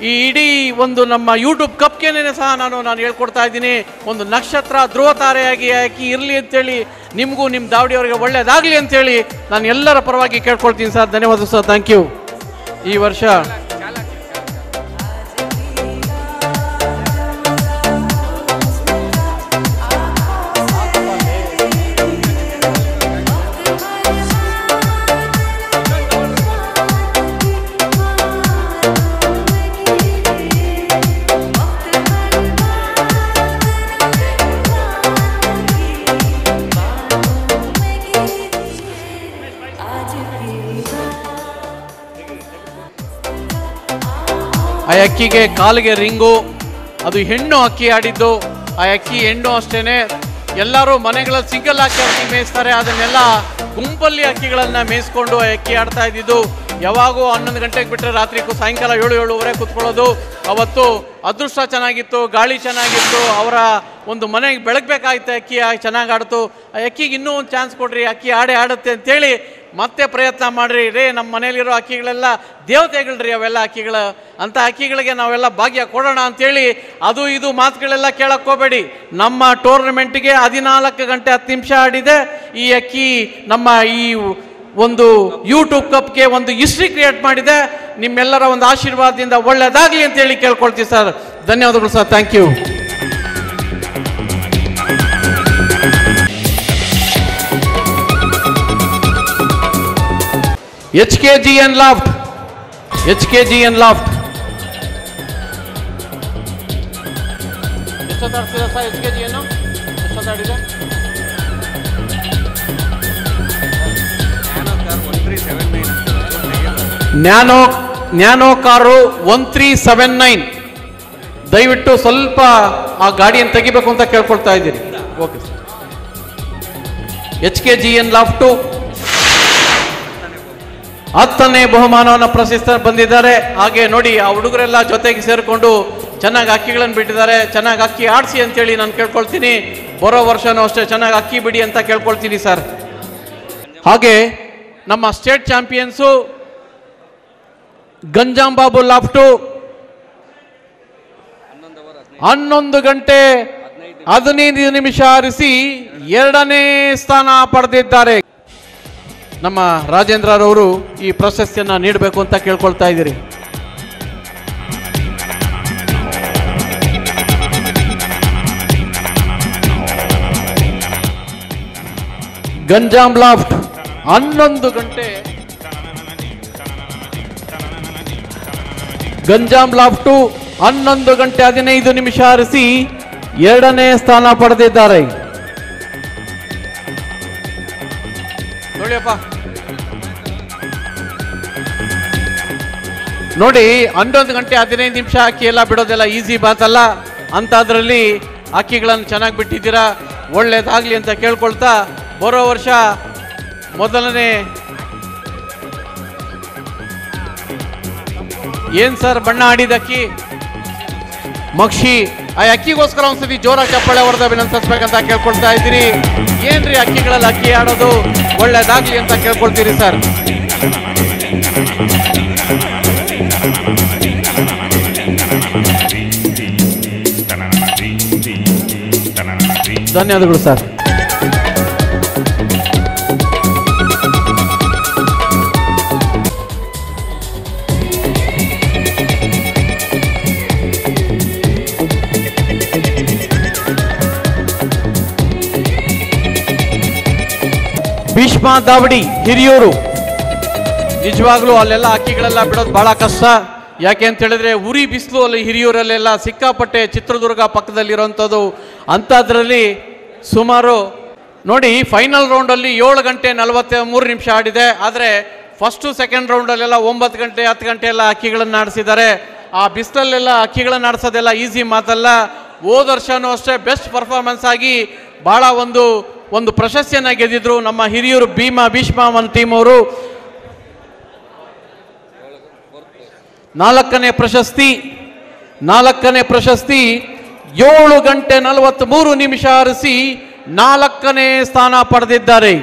[SPEAKER 2] ಈ ಇಡೀ ಒಂದು ನಮ್ಮ ಯೂಟ್ಯೂಬ್ ಕಪ್ಗೆನೇ ಸಹ ನಾನು ಹೇಳ್ಕೊಡ್ತಾ ಇದ್ದೀನಿ. ಒಂದು ನಕ್ಷತ್ರ ಧ್ರುವ ತಾರೆಯಾಗಿ ಅಕ್ಕಿ ಇರಲಿ ಅಂತೇಳಿ, ನಿಮಗೂ ನಿಮ್ಮ ದಾವಡಿಯವರಿಗೆ ಒಳ್ಳೇದಾಗಲಿ ಅಂತೇಳಿ ನಾನು ಎಲ್ಲರ ಪರವಾಗಿ ಕೇಳ್ಕೊಳ್ತೀನಿ ಸರ್. ಧನ್ಯವಾದ ಸರ್, ಥ್ಯಾಂಕ್ ಯು. ಈ ವರ್ಷ ಆ ಅಕ್ಕಿಗೆ ಕಾಲಿಗೆ ರಿಂಗು, ಅದು ಹೆಣ್ಣು ಅಕ್ಕಿ ಆಡಿದ್ದು. ಆ ಅಕ್ಕಿ ಹೆಣ್ಣು ಅಷ್ಟೇನೆ. ಎಲ್ಲರೂ ಮನೆಗಳಲ್ಲಿ ಸಿಂಗಲ್ ಅಕ್ಕಿ ಮೇಯಿಸ್ತಾರೆ, ಅದನ್ನೆಲ್ಲ ಗುಂಪಲ್ಲಿ ಅಕ್ಕಿಗಳನ್ನು ಮೇಯಿಸ್ಕೊಂಡು ಆ ಅಕ್ಕಿ ಆಡ್ತಾ ಇದ್ದಿದ್ದು. ಯಾವಾಗೂ 11 ಗಂಟೆಗೆ ಬಿಟ್ಟರೆ ರಾತ್ರಿ ಸಾಯಂಕಾಲ 7-7:30 ಕೂತ್ಕೊಳ್ಳೋದು. ಅವತ್ತು ಅದೃಷ್ಟ ಚೆನ್ನಾಗಿತ್ತು, ಗಾಳಿ ಚೆನ್ನಾಗಿತ್ತು, ಅವರ ಒಂದು ಮನೆಗೆ ಬೆಳಗ್ಬೇಕಾಯ್ತು, ಅಕ್ಕಿ ಚೆನ್ನಾಗಿ ಆಡ್ತು, ಆ ಅಕ್ಕಿಗೆ ಇನ್ನೂ ಒಂದು ಚಾನ್ಸ್ ಕೊಡ್ರಿ, ಅಕ್ಕಿ ಆಡುತ್ತೆ ಅಂತೇಳಿ ಮತ್ತೆ ಪ್ರಯತ್ನ ಮಾಡಿರಿ. ರೇ ನಮ್ಮ ಮನೇಲಿರೋ ಅಕ್ಕಿಗಳೆಲ್ಲ ದೇವತೆಗಳ್ರಿ, ಅವೆಲ್ಲ ಅಕ್ಕಿಗಳ ಅಂಥ ಅಕ್ಕಿಗಳಿಗೆ ನಾವೆಲ್ಲ ಭಾಗ್ಯ ಕೊಡೋಣ ಅಂಥೇಳಿ ಅದು ಇದು ಮಾತುಗಳೆಲ್ಲ ಕೇಳಕ್ಕೆ ಹೋಗಬೇಡಿ. ನಮ್ಮ ಟೂರ್ನಮೆಂಟ್ಗೆ 14 ಗಂಟೆ 10 ನಿಮಿಷ ಆಡಿದೆ ಈ ಅಕ್ಕಿ. ನಮ್ಮ ಈ ಒಂದು ಯೂಟ್ಯೂಬ್ ಕಪ್ಗೆ ಒಂದು ಹಿಸ್ಟ್ರಿ ಕ್ರಿಯೇಟ್ ಮಾಡಿದೆ. ನಿಮ್ಮೆಲ್ಲರ ಒಂದು ಆಶೀರ್ವಾದದಿಂದ ಒಳ್ಳೆಯದಾಗಲಿ ಅಂತೇಳಿ ಕೇಳ್ಕೊಳ್ತೀವಿ ಸರ್. ಧನ್ಯವಾದಗಳು sir, thank you. HKGN Loft, HKGN Loft. ಎಷ್ಟೊತ್ತಾಡ್ತೀರಾ ಸರ್ HKGN? ಎಷ್ಟೊತ್ತಾಡಿದೆ? Nano car 1379. ದಯವಿಟ್ಟು ಸ್ವಲ್ಪ ಆ ಗಾಡಿಯನ್ನು ತೆಗಿಬೇಕು ಅಂತ ಕೇಳ್ಕೊಳ್ತಾ ಇದ್ದೀರಿ. Okay sir. HKGN Loft 10ನೇ ಬಹುಮಾನವನ್ನು ಪ್ರಶಸ್ತಿ ಬಂದಿದ್ದಾರೆ. ಹಾಗೆ ನೋಡಿ ಆ ಹುಡುಗರೆಲ್ಲ ಜೊತೆಗೆ ಸೇರಿಕೊಂಡು ಚೆನ್ನಾಗಿ ಅಕ್ಕಿಗಳನ್ನು ಬಿಟ್ಟಿದ್ದಾರೆ. ಚೆನ್ನಾಗಿ ಅಕ್ಕಿ ಆಡಿಸಿ ಅಂತೇಳಿ ನಾನು ಕೇಳ್ಕೊಳ್ತೀನಿ. ಬರೋ ವರ್ಷನೂ ಅಷ್ಟೇ ಚೆನ್ನಾಗಿ ಅಕ್ಕಿ ಬಿಡಿ ಅಂತ ಕೇಳ್ಕೊಳ್ತೀನಿ ಸರ್. ಹಾಗೆ ನಮ್ಮ state champions Ganjam Babu loft 11 ಗಂಟೆ 15 ನಿಮಿಷ ಆರಿಸಿ 2ನೇ ಸ್ಥಾನ ಪಡೆದಿದ್ದಾರೆ. ನಮ್ಮ ರಾಜೇಂದ್ರರವರು ಈ ಪ್ರಶಸ್ತಿಯನ್ನು ನೀಡಬೇಕು ಅಂತ ಕೇಳ್ಕೊಳ್ತಾ ಇದ್ದೀರಿ. ಗಂಜಾಂ ಲಾಫ್ಟ್ 11 ಗಂಟೆ ಗಂಜಾಂ ಲಾಫ್ಟು 11 ಗಂಟೆ 15 ನಿಮಿಷ ಆರಿಸಿ 2ನೇ ಸ್ಥಾನ ಪಡೆದಿದ್ದಾರೆ. ನೋಡಿಯಪ್ಪ, ನೋಡಿ 11 ಗಂಟೆ 15 ನಿಮಿಷ ಅಕ್ಕಿ ಎಲ್ಲ ಬಿಡೋದೆಲ್ಲ ಈಸಿ ಮಾತಲ್ಲ. ಅಂಥದ್ರಲ್ಲಿ ಅಕ್ಕಿಗಳನ್ನು ಚೆನ್ನಾಗಿ ಬಿಟ್ಟಿದ್ದೀರಾ, ಒಳ್ಳೇದಾಗಲಿ ಅಂತ ಕೇಳ್ಕೊಳ್ತಾ ಬರೋ ವರ್ಷ ಮೊದಲನೇ ಏನ್ ಸರ್ ಬಣ್ಣ ಆಡಿದ ಅಕ್ಕಿ ಮಕ್ಷಿ, ಆ ಅಕ್ಕಿಗೋಸ್ಕರ ಒಂದ್ಸತಿ ಜೋರಾಗಿ ಚಪ್ಪಾಳೆ ಹೊಡೆದ ಅಭಿನಂದಿಸ್ಬೇಕಂತ ಕೇಳ್ಕೊಳ್ತಾ ಇದ್ದೀರಿ. ಏನ್ರಿ ಅಕ್ಕಿಗಳಲ್ಲಿ ಅಕ್ಕಿ ಆಡೋದು, ಒಳ್ಳೇದಾಗ್ಲಿ ಅಂತ ಕೇಳ್ಕೊಳ್ತೀರಿ ಸರ್. ಧನ್ಯವಾದಗಳು ಸರ್. ಭೀಷ್ಮ ದಾವಡಿ ಹಿರಿಯೂರು. ನಿಜವಾಗ್ಲೂ ಅಲ್ಲೆಲ್ಲ ಅಕ್ಕಿಗಳೆಲ್ಲ ಬಿಡೋದು ಬಹಳ ಕಷ್ಟ. ಯಾಕೆ ಅಂತ ಹೇಳಿದ್ರೆ ಉರಿ ಬಿಸಿಲು ಅಲ್ಲಿ ಹಿರಿಯೂರಲ್ಲೆಲ್ಲ ಸಿಕ್ಕಾಪಟ್ಟೆ, ಚಿತ್ರದುರ್ಗ ಪಕ್ಕದಲ್ಲಿರೋಂಥದ್ದು. ಅಂಥದ್ರಲ್ಲಿ ಸುಮಾರು ನೋಡಿ ಫೈನಲ್ ರೌಂಡಲ್ಲಿ 7 ಗಂಟೆ 43 ನಿಮಿಷ ಆಡಿದೆ. ಆದರೆ ಫಸ್ಟು ಸೆಕೆಂಡ್ ರೌಂಡಲ್ಲೆಲ್ಲ 9 ಗಂಟೆ 10 ಗಂಟೆ ಎಲ್ಲ ಅಕ್ಕಿಗಳನ್ನು ಆಡಿಸಿದ್ದಾರೆ. ಆ ಬಿಸಿಲಲ್ಲೆಲ್ಲ ಅಕ್ಕಿಗಳನ್ನು ಆಡಿಸೋದೆಲ್ಲ ಈಸಿ ಮಾತಲ್ಲ. ಹೋದ ವರ್ಷನೂ ಅಷ್ಟೇ ಬೆಸ್ಟ್ ಪರ್ಫಾರ್ಮೆನ್ಸ್ ಆಗಿ ಭಾಳ ಒಂದು ಪ್ರಶಸ್ತಿಯನ್ನು ಗೆದ್ದಿದ್ರು ನಮ್ಮ ಹಿರಿಯೂರು ಭೀಷ್ಮ ಒಂದು ಟೀಮ್ ಅವರು. 4ನೇ ಪ್ರಶಸ್ತಿ 7 ಗಂಟೆ 43 ನಿಮಿಷ ಆರಿಸಿ 4ನೇ ಸ್ಥಾನ ಪಡೆದಿದ್ದಾರೆ.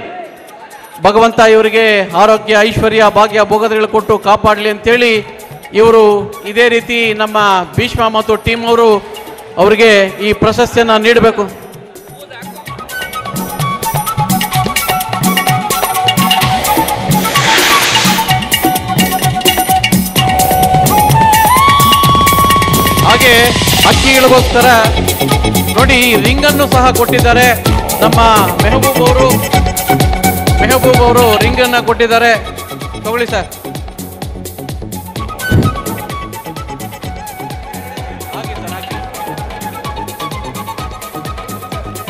[SPEAKER 2] ಭಗವಂತ ಇವರಿಗೆ ಆರೋಗ್ಯ ಐಶ್ವರ್ಯ ಭಾಗ್ಯ ಭೋಗಗಳು ಕೊಟ್ಟು ಕಾಪಾಡಲಿ ಅಂತೇಳಿ ಇವರು ಇದೇ ರೀತಿ ನಮ್ಮ ಭೀಷ್ಮ ಮತ್ತು ಟೀಮ್ ಅವರು ಅವರಿಗೆ ಈ ಪ್ರಶಸ್ತಿಯನ್ನು ನೀಡಬೇಕು. ಹಾಗೆ ಅಕ್ಕಿಗಳಿಗೋಸ್ಕರ ನೋಡಿ ರಿಂಗನ್ನು ಸಹ ಕೊಟ್ಟಿದ್ದಾರೆ. ನಮ್ಮ ಮೆಹಬೂಬ್ ಅವರು ರಿಂಗನ್ನು ಕೊಟ್ಟಿದ್ದಾರೆ. ತಗೊಳ್ಳಿ ಸರ್.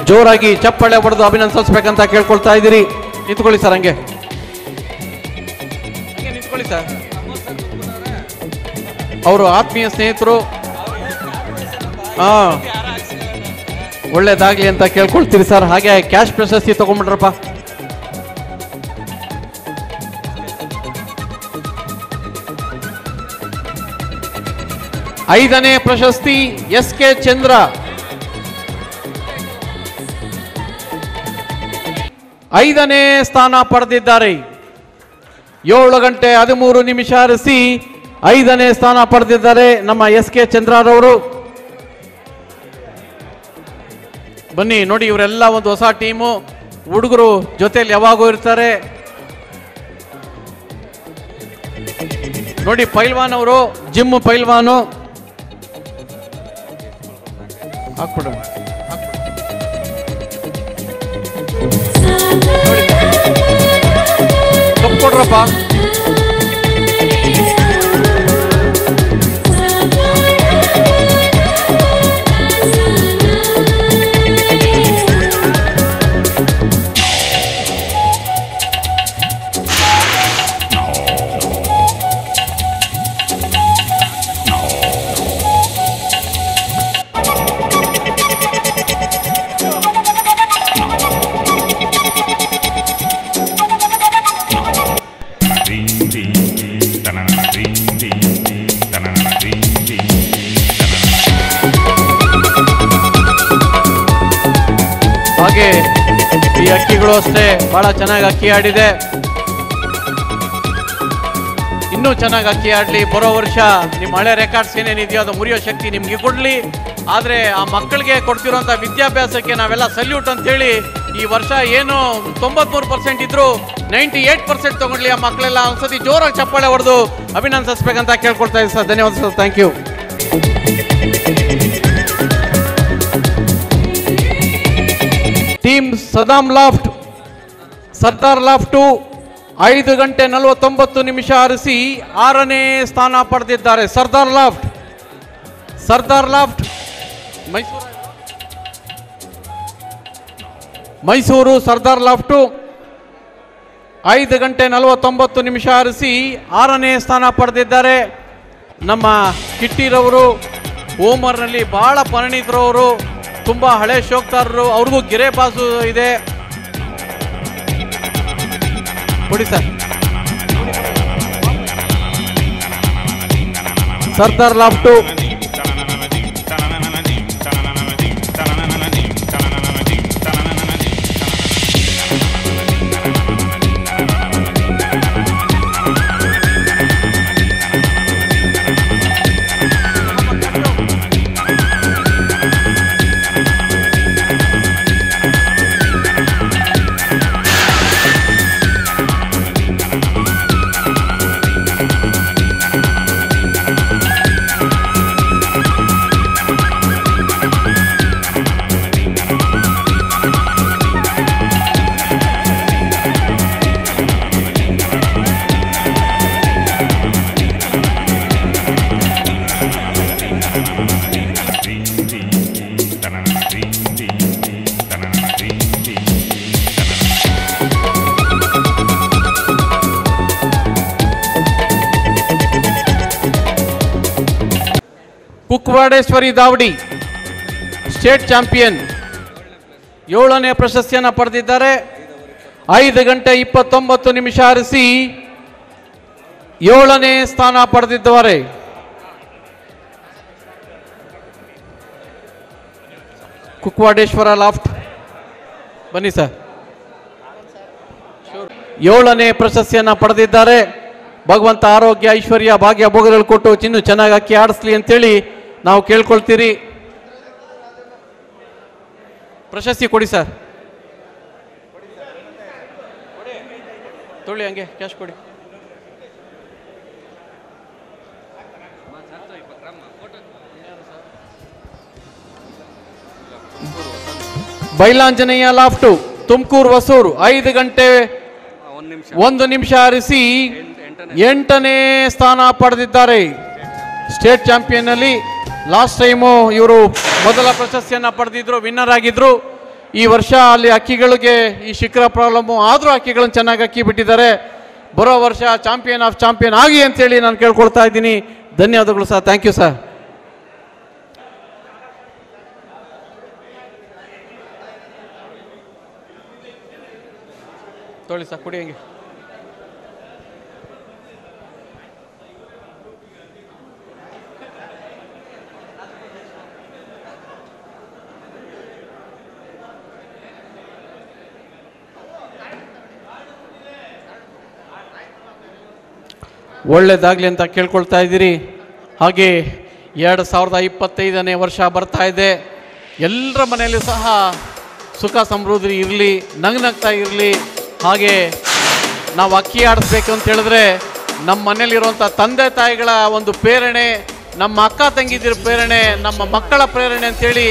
[SPEAKER 2] ಜೋರಾಗಿ ಚಪ್ಪಾಳೆ ಹೊಡೆದು ಅಭಿನಂದಿಸಬೇಕಂತ ಕೇಳ್ಕೊಳ್ತಾ ಇದ್ದೀರಿ. ನಿಂತ್ಕೊಳ್ಳಿ ಸರ್, ಹಂಗೆ ನಿಂತ್ಕೊಳ್ಳಿ ಸರ್. ಅವರು ಆತ್ಮೀಯ ಸ್ನೇಹಿತರು. ಒಳ್ಳೇದಾಗ್ಲಿ ಅಂತ ಕೇಳ್ಕೊಳ್ತೀರಿ ಸರ್. ಹಾಗೆ ಕ್ಯಾಶ್ ಪ್ರಶಸ್ತಿ ತಗೊಂಡ್ಬಿಟ್ರಪ್ಪ. 5ನೇ ಪ್ರಶಸ್ತಿ SK ಚಂದ್ರ. 5ನೇ ಸ್ಥಾನ ಪಡೆದಿದ್ದಾರೆ. 7 ಗಂಟೆ 13 ನಿಮಿಷ ಹರಿಸಿ 5ನೇ ಸ್ಥಾನ ಪಡೆದಿದ್ದಾರೆ ನಮ್ಮ SK ಚಂದ್ರರವರು. ಬನ್ನಿ ನೋಡಿ, ಇವರೆಲ್ಲ ಒಂದು ಹೊಸ ಟೀಮು, ಹುಡುಗರು ಜೊತೆಯಲ್ಲಿ ಯಾವಾಗೂ ಇರ್ತಾರೆ ನೋಡಿ. ಪೈಲ್ವಾನ್ ಅವರು, ಜಿಮ್ ಪೈಲ್ವಾನು ಹಾಕ್ಬಿಡ ಕಪ್ ಕೊಡ್ರಪ್ಪ. ಹಾಗೆ ಈ ಅಕ್ಕಿಗಳು ಅಷ್ಟೇ ಬಹಳ ಚೆನ್ನಾಗಿ ಅಕ್ಕಿ ಆಡಿದೆ. ಇನ್ನೂ ಚೆನ್ನಾಗಿ ಅಕ್ಕಿ ಆಡ್ಲಿ. ಬರೋ ವರ್ಷ ನಿಮ್ಮ ಹಳೆ ರೆಕಾರ್ಡ್ಸ್ ಏನೇನಿದೆಯೋ ಅದು ಮುರಿಯೋ ಶಕ್ತಿ ನಿಮ್ಗೆ ಕೊಡ್ಲಿ. ಆದರೆ ಆ ಮಕ್ಕಳಿಗೆ ಕೊಡ್ತಿರೋಂಥ ವಿದ್ಯಾಭ್ಯಾಸಕ್ಕೆ ನಾವೆಲ್ಲ ಸಲ್ಯೂಟ್ ಅಂತೇಳಿ ಈ ವರ್ಷ ಏನು 93% ಇದ್ರು 98% ತಗೊಳ್ಳಿ. ಆ ಮಕ್ಕಳೆಲ್ಲ ಒಂದ್ಸತಿ ಜೋರಾಗಿ ಚಪ್ಪಾಳೆ ಹೊಡೆದು ಅಭಿನಂದಿಸಬೇಕಂತ ಕೇಳ್ಕೊಳ್ತಾ ಇದ್ದೀನಿ ಸರ್. ಧನ್ಯವಾದ sir. Thank you. Team Saddam loft, Sardar loft 5 ಗಂಟೆ 49 ನಿಮಿಷ ಹರಿಸಿ 6ನೇ ಸ್ಥಾನ ಪಡೆದಿದ್ದಾರೆ. ಸರ್ದಾರ್ ಲಾಫ್ಟ್ ಮೈಸೂರು ಸರ್ದಾರ್ ಲಾಫ್ಟು 5 ಗಂಟೆ 49 ನಿಮಿಷ ಹರಿಸಿ 6ನೇ ಸ್ಥಾನ ಪಡೆದಿದ್ದಾರೆ. ನಮ್ಮ ಕಿಟ್ಟಿರವರು ಓಮರ್ನಲ್ಲಿ ಬಹಳ ಪರಿಣಿತರವರು, ತುಂಬ ಹಳೆ ಶೋಕ್ತಾರರು, ಅವ್ರಿಗೂ ಗಿರೆ ಬಾಸು ಇದೆ. ಕೊಡಿ ಸರ್. ಸರ್ದಾರ್ ಲಾಫ್ಟು ಕುಕ್ವಾಡೇಶ್ವರಿ ದಾವಡಿ ಸ್ಟೇಟ್ ಚಾಂಪಿಯನ್ 7ನೇ ಪ್ರಶಸ್ತಿಯನ್ನು ಪಡೆದಿದ್ದಾರೆ. 5 ಗಂಟೆ 29 ನಿಮಿಷ ಹರಿಸಿ 7ನೇ ಸ್ಥಾನ ಪಡೆದಿದ್ದಾರೆ. ಕುಕ್ವಾಡೇಶ್ವರ ಲಾಫ್ಟ್ ಬನ್ನಿ ಸರ್. 7ನೇ ಪ್ರಶಸ್ತಿಯನ್ನು ಪಡೆದಿದ್ದಾರೆ. ಭಗವಂತ ಆರೋಗ್ಯ ಐಶ್ವರ್ಯ ಭಾಗ್ಯ ಭೋಗಗಳು ಕೊಟ್ಟು ಚಿನ್ನು ಚೆನ್ನಾಗಿ ಅಕ್ಕಿ ಆಡಿಸ್ಲಿ ಅಂತೇಳಿ ನಾವು ಕೇಳ್ಕೊಳ್ತೀರಿ. ಪ್ರಶಸ್ತಿ ಕೊಡಿ ಸರ್. ತೊಳಿ ಹಂಗೆ ಕ್ಯಾಶ್ ಕೊಡಿ. ಬೈಲಾಂಜನೇಯ ಲಾಫ್ಟು ತುಮಕೂರು ಹೊಸೂರು 5 ಗಂಟೆ 1 ನಿಮಿಷ ಹರಿಸಿ 8ನೇ ಸ್ಥಾನ ಪಡೆದಿದ್ದಾರೆ. ಸ್ಟೇಟ್ ಚಾಂಪಿಯನ್ ಅಲ್ಲಿ ಲಾಸ್ಟ್ ಟೈಮು ಇವರು ಮೊದಲ ಪ್ರಶಸ್ತಿಯನ್ನು ಪಡೆದಿದ್ರು, ವಿನ್ನರ್ ಆಗಿದ್ರು. ಈ ವರ್ಷ ಅಲ್ಲಿ ಅಕ್ಕಿಗಳಿಗೆ ಈ ಶಿಖರ ಪ್ರಾಬ್ಲಮ್ಮು ಆದರೂ ಅಕ್ಕಿಗಳನ್ನು ಚೆನ್ನಾಗಿ ಅಕ್ಕಿ ಬಿಟ್ಟಿದ್ದಾರೆ. ಬರೋ ವರ್ಷ ಚಾಂಪಿಯನ್ ಆಫ್ ಚಾಂಪಿಯನ್ ಆಗಿ ಅಂತೇಳಿ ನಾನು ಕೇಳ್ಕೊಳ್ತಾ ಇದ್ದೀನಿ. ಧನ್ಯವಾದಗಳು ಸರ್. Thank you sir. ತೊಳಿ ಸರ್, ಕುಡಿ ಹಂಗೆ. ಒಳ್ಳೆಯದಾಗಲಿ ಅಂತ ಕೇಳ್ಕೊಳ್ತಾ ಇದ್ದೀರಿ. ಹಾಗೆ 2025ನೇ ವರ್ಷ ಬರ್ತಾ ಇದೆ. ಎಲ್ಲರ ಮನೆಯಲ್ಲೂ ಸಹ ಸುಖ ಸಮೃದ್ಧಿ ಇರಲಿ, ನಗ್ನಗ್ತಾ ಇರಲಿ. ಹಾಗೆ ನಾವು ಅಕ್ಕಿ ಆಡಿಸ್ಬೇಕು ಅಂತ ಹೇಳಿದ್ರೆ ನಮ್ಮ ಮನೇಲಿರುವಂಥ ತಂದೆ ತಾಯಿಗಳ ಒಂದು ಪ್ರೇರಣೆ, ನಮ್ಮ ಅಕ್ಕ ತಂಗಿದಿರ ಪ್ರೇರಣೆ, ನಮ್ಮ ಮಕ್ಕಳ ಪ್ರೇರಣೆ ಅಂತೇಳಿ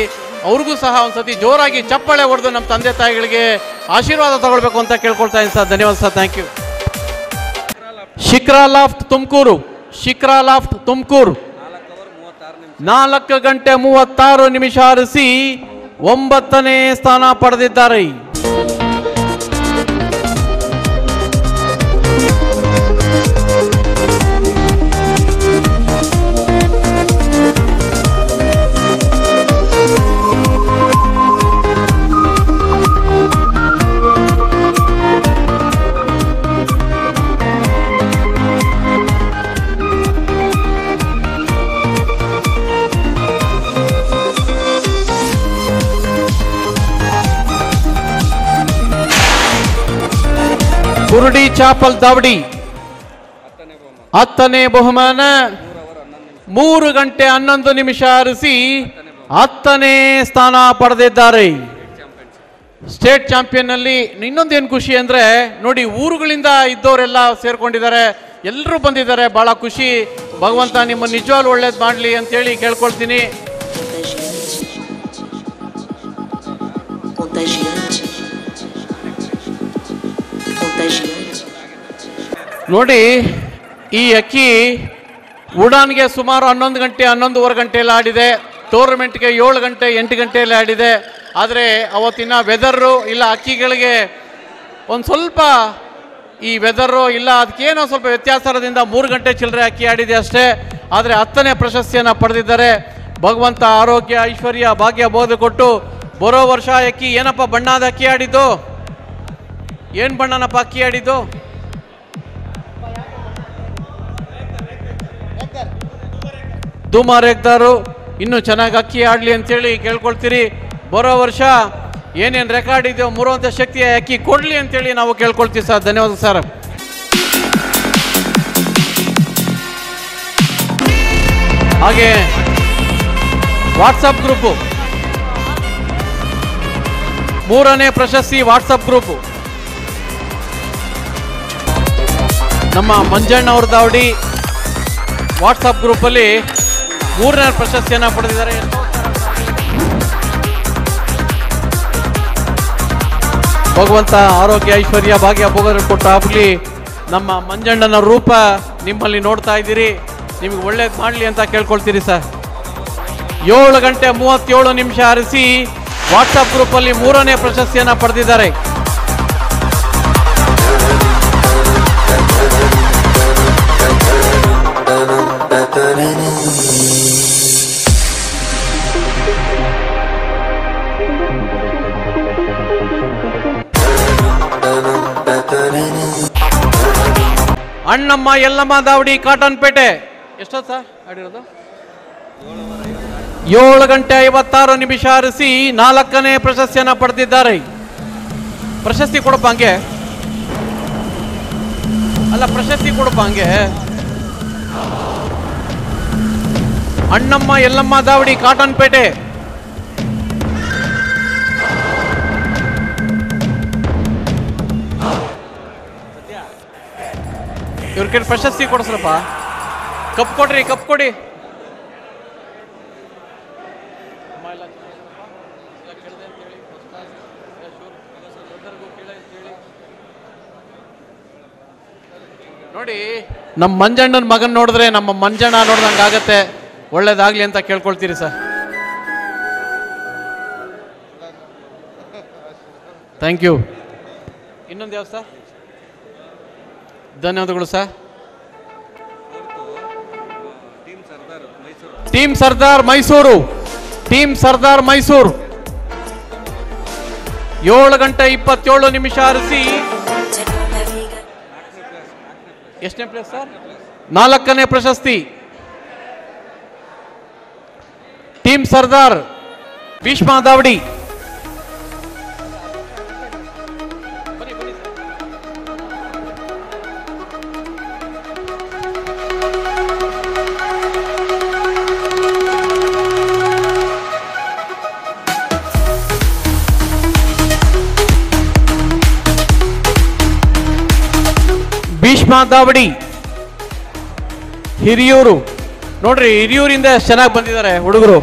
[SPEAKER 2] ಅವ್ರಿಗೂ ಸಹ ಒಂದು ಸತಿ ಜೋರಾಗಿ ಚಪ್ಪಾಳೆ ಹೊಡೆದು ನಮ್ಮ ತಂದೆ ತಾಯಿಗಳಿಗೆ ಆಶೀರ್ವಾದ ತಗೊಳ್ಬೇಕು ಅಂತ ಕೇಳ್ಕೊಳ್ತಾ ಇದ್ದೀನಿ ಸರ್. ಧನ್ಯವಾದ sir, thank you. Shikhara loft Tumakuru, Shikhara loft Tumakuru 4 ಗಂಟೆ 36 ನಿಮಿಷ ಹರಿಸಿ 9ನೇ ಸ್ಥಾನ ಪಡೆದಿದ್ದಾರೆ. ಕುರುಡಿ ಚಾಪಲ್ ದಾವಡಿ 10ನೇ ಬಹುಮಾನ 3 ಗಂಟೆ 11 ನಿಮಿಷ ಹರಿಸಿ 10ನೇ ಸ್ಥಾನ ಪಡೆದಿದ್ದಾರೆ. ಸ್ಟೇಟ್ ಚಾಂಪಿಯನ್ ಅಲ್ಲಿ ಇನ್ನೊಂದೇನು ಖುಷಿ ಅಂದ್ರೆ ನೋಡಿ, ಊರುಗಳಿಂದ ಇದ್ದವರೆಲ್ಲ ಸೇರ್ಕೊಂಡಿದ್ದಾರೆ, ಎಲ್ಲರೂ ಬಂದಿದ್ದಾರೆ, ಬಹಳ ಖುಷಿ. ಭಗವಂತ ನಿಮ್ಮ ನಿಜವಾಗ್ಲೂ ಒಳ್ಳೇದು ಮಾಡಲಿ ಅಂತೇಳಿ ಕೇಳ್ಕೊಳ್ತೀನಿ. ನೋಡಿ, ಈ ಅಕ್ಕಿ ಉಡಾನ್ಗೆ ಸುಮಾರು 11 ಗಂಟೆ 11:15 ಗಂಟೆಯಲ್ಲಿ ಆಡಿದೆ, ಟೂರ್ನಮೆಂಟ್ಗೆ 7 ಗಂಟೆ 8 ಗಂಟೆಯಲ್ಲಿ ಆಡಿದೆ. ಆದರೆ ಅವತ್ತಿನ ವೆದರು ಇಲ್ಲ ಅಕ್ಕಿಗಳಿಗೆ ಒಂದು ಸ್ವಲ್ಪ ಈ ವೆದರು ಇಲ್ಲ ಅದಕ್ಕೇನೋ ಸ್ವಲ್ಪ ವ್ಯತ್ಯಾಸದಿಂದ 3 ಗಂಟೆ ಚಿಲ್ಲರೆ ಅಕ್ಕಿ ಆಡಿದೆ ಅಷ್ಟೇ. ಆದರೆ 10ನೇ ಪ್ರಶಸ್ತಿಯನ್ನು ಪಡೆದಿದ್ದಾರೆ. ಭಗವಂತ ಆರೋಗ್ಯ ಐಶ್ವರ್ಯ ಭಾಗ್ಯ ಬೋಧ ಕೊಟ್ಟು ಬರೋ ವರ್ಷ ಅಕ್ಕಿ ಏನಪ್ಪ ಬಣ್ಣದ ಅಕ್ಕಿ ಆಡಿದ್ದು, ಏನು ಬಣ್ಣನಪ್ಪ ಅಕ್ಕಿ ಆಡಿದ್ದು? ಧೂಮಾರೇಕ್ದಾರು ಇನ್ನೂ ಚೆನ್ನಾಗಿ ಅಕ್ಕಿ ಆಡಲಿ ಅಂತೇಳಿ ಕೇಳ್ಕೊಳ್ತೀರಿ. ಬರೋ ವರ್ಷ ಏನೇನು ರೆಕಾರ್ಡ್ ಇದೆಯೋ ಮುರುವಂಥ ಶಕ್ತಿಯ ಅಕ್ಕಿ ಕೊಡಲಿ ಅಂತೇಳಿ ನಾವು ಕೇಳ್ಕೊಳ್ತೀವಿ ಸರ್. ಧನ್ಯವಾದ ಸರ್. ಹಾಗೆ ವಾಟ್ಸಪ್ ಗ್ರೂಪು 3ನೇ ಪ್ರಶಸ್ತಿ ವಾಟ್ಸಪ್ ಗ್ರೂಪು ನಮ್ಮ ಮಂಜಣ್ಣ ಅವ್ರ ದಾವಡಿ ವಾಟ್ಸಪ್ ಗ್ರೂಪಲ್ಲಿ 3ನೇ ಪ್ರಶಸ್ತಿಯನ್ನು ಪಡೆದಿದ್ದಾರೆ. ಭಗವಂತ ಆರೋಗ್ಯ ಐಶ್ವರ್ಯ ಭಾಗ್ಯ ಭೋಗ ಕೊಟ್ಟಾಗಲಿ. ನಮ್ಮ ಮಂಜಣ್ಣನ ರೂಪ ನಿಮ್ಮಲ್ಲಿ ನೋಡ್ತಾ ಇದ್ದೀರಿ, ನಿಮಗೆ ಒಳ್ಳೇದು ಮಾಡಲಿ ಅಂತ ಕೇಳ್ಕೊಳ್ತೀರಿ ಸರ್. 7 ಗಂಟೆ 37 ನಿಮಿಷ ಹರಿಸಿ ವಾಟ್ಸಪ್ ಗ್ರೂಪಲ್ಲಿ 3ನೇ ಪ್ರಶಸ್ತಿಯನ್ನು ಪಡೆದಿದ್ದಾರೆ. ಅಣ್ಣಮ್ಮ ಯಲ್ಲಮ್ಮ ದಾವಡಿ ಕಾಟನ್ಪೇಟೆ ಎಷ್ಟೋ ಸರ್ ಆಡಿರೋದು? 7 ಗಂಟೆ 56 ನಿಮಿಷ ಹರಿಸಿ 4ನೇ ಪ್ರಶಸ್ತಿಯನ್ನು ಪಡೆದಿದ್ದಾರೆ. ಪ್ರಶಸ್ತಿ ಕೊಡಪ್ಪ ಹಂಗೆ, ಅಲ್ಲ ಪ್ರಶಸ್ತಿ ಕೊಡಪ್ಪ ಹಂಗೆ. ಅಣ್ಣಮ್ಮ ಯಲ್ಲಮ್ಮ ದಾವಡಿ ಕಾಟನ್ಪೇಟೆ ಇವ್ರ ಪ್ರಶಸ್ತಿ ಕೊಡಿಸ್ರಪ್ಪ. ಕಪ್ ಕೊಡ್ರಿ, ಕಪ್ ಕೊಡಿ. ನೋಡಿ, ನಮ್ಮ ಮಂಜಣ್ಣನ ಮಗನ್ ನೋಡಿದ್ರೆ ನಮ್ಮ ಮಂಜಣ್ಣ ನೋಡ್ದಂಗೆ ಆಗತ್ತೆ. ಒಳ್ಳೇದಾಗ್ಲಿ ಅಂತ ಕೇಳ್ಕೊಳ್ತೀರಿ ಸರ್. Thank you. ಇನ್ನೊಂದು ಯಾವ ಸರ್? ಧನ್ಯವಾದಗಳು sir. Team Sardar Mysuru, team Sardar Mysuru 7 ಗಂಟೆ 27 ನಿಮಿಷ ಹರಿಸಿ ಎಷ್ಟನೇ ಪ್ಲೇಸ್ ಸರ್? 4ನೇ ಪ್ರಶಸ್ತಿ. ಟೀಮ್ ಸರ್ದಾರ್ ಭೀಷ್ಮ ದಾವಡಿ ಭೀಷ್ಮ ದಾವಡಿ ಹಿರಿಯೂರು. ನೋಡ್ರಿ, ಹಿರಿಯೂರಿಂದ ಎಷ್ಟು ಚೆನ್ನಾಗಿ ಬಂದಿದ್ದಾರೆ ಹುಡುಗರು.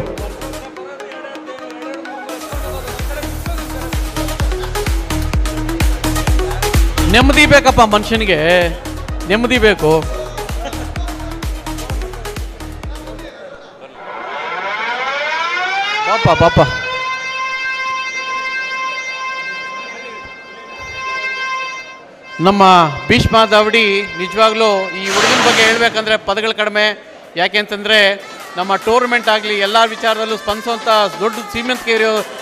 [SPEAKER 2] ನೆಮ್ಮದಿ ಬೇಕಪ್ಪ ಮನುಷ್ಯನಿಗೆ, ನೆಮ್ಮದಿ ಬೇಕು. ಪಾಪ ಪಾಪ ನಮ್ಮ ಭೀಷ್ಮ ದಾವಡಿ ನಿಜವಾಗ್ಲೂ ಈ ಹುಡುಗನ ಬಗ್ಗೆ ಹೇಳ್ಬೇಕಂದ್ರೆ ಪದಗಳು ಕಡಿಮೆ. ಯಾಕೆಂತಂದರೆ ನಮ್ಮ ಟೂರ್ನಮೆಂಟ್ ಆಗಲಿ ಎಲ್ಲ ವಿಚಾರದಲ್ಲೂ ಸ್ಪಂದಿಸುವಂಥ ದೊಡ್ಡ ಸೀಮೆಂತ್ಗೆ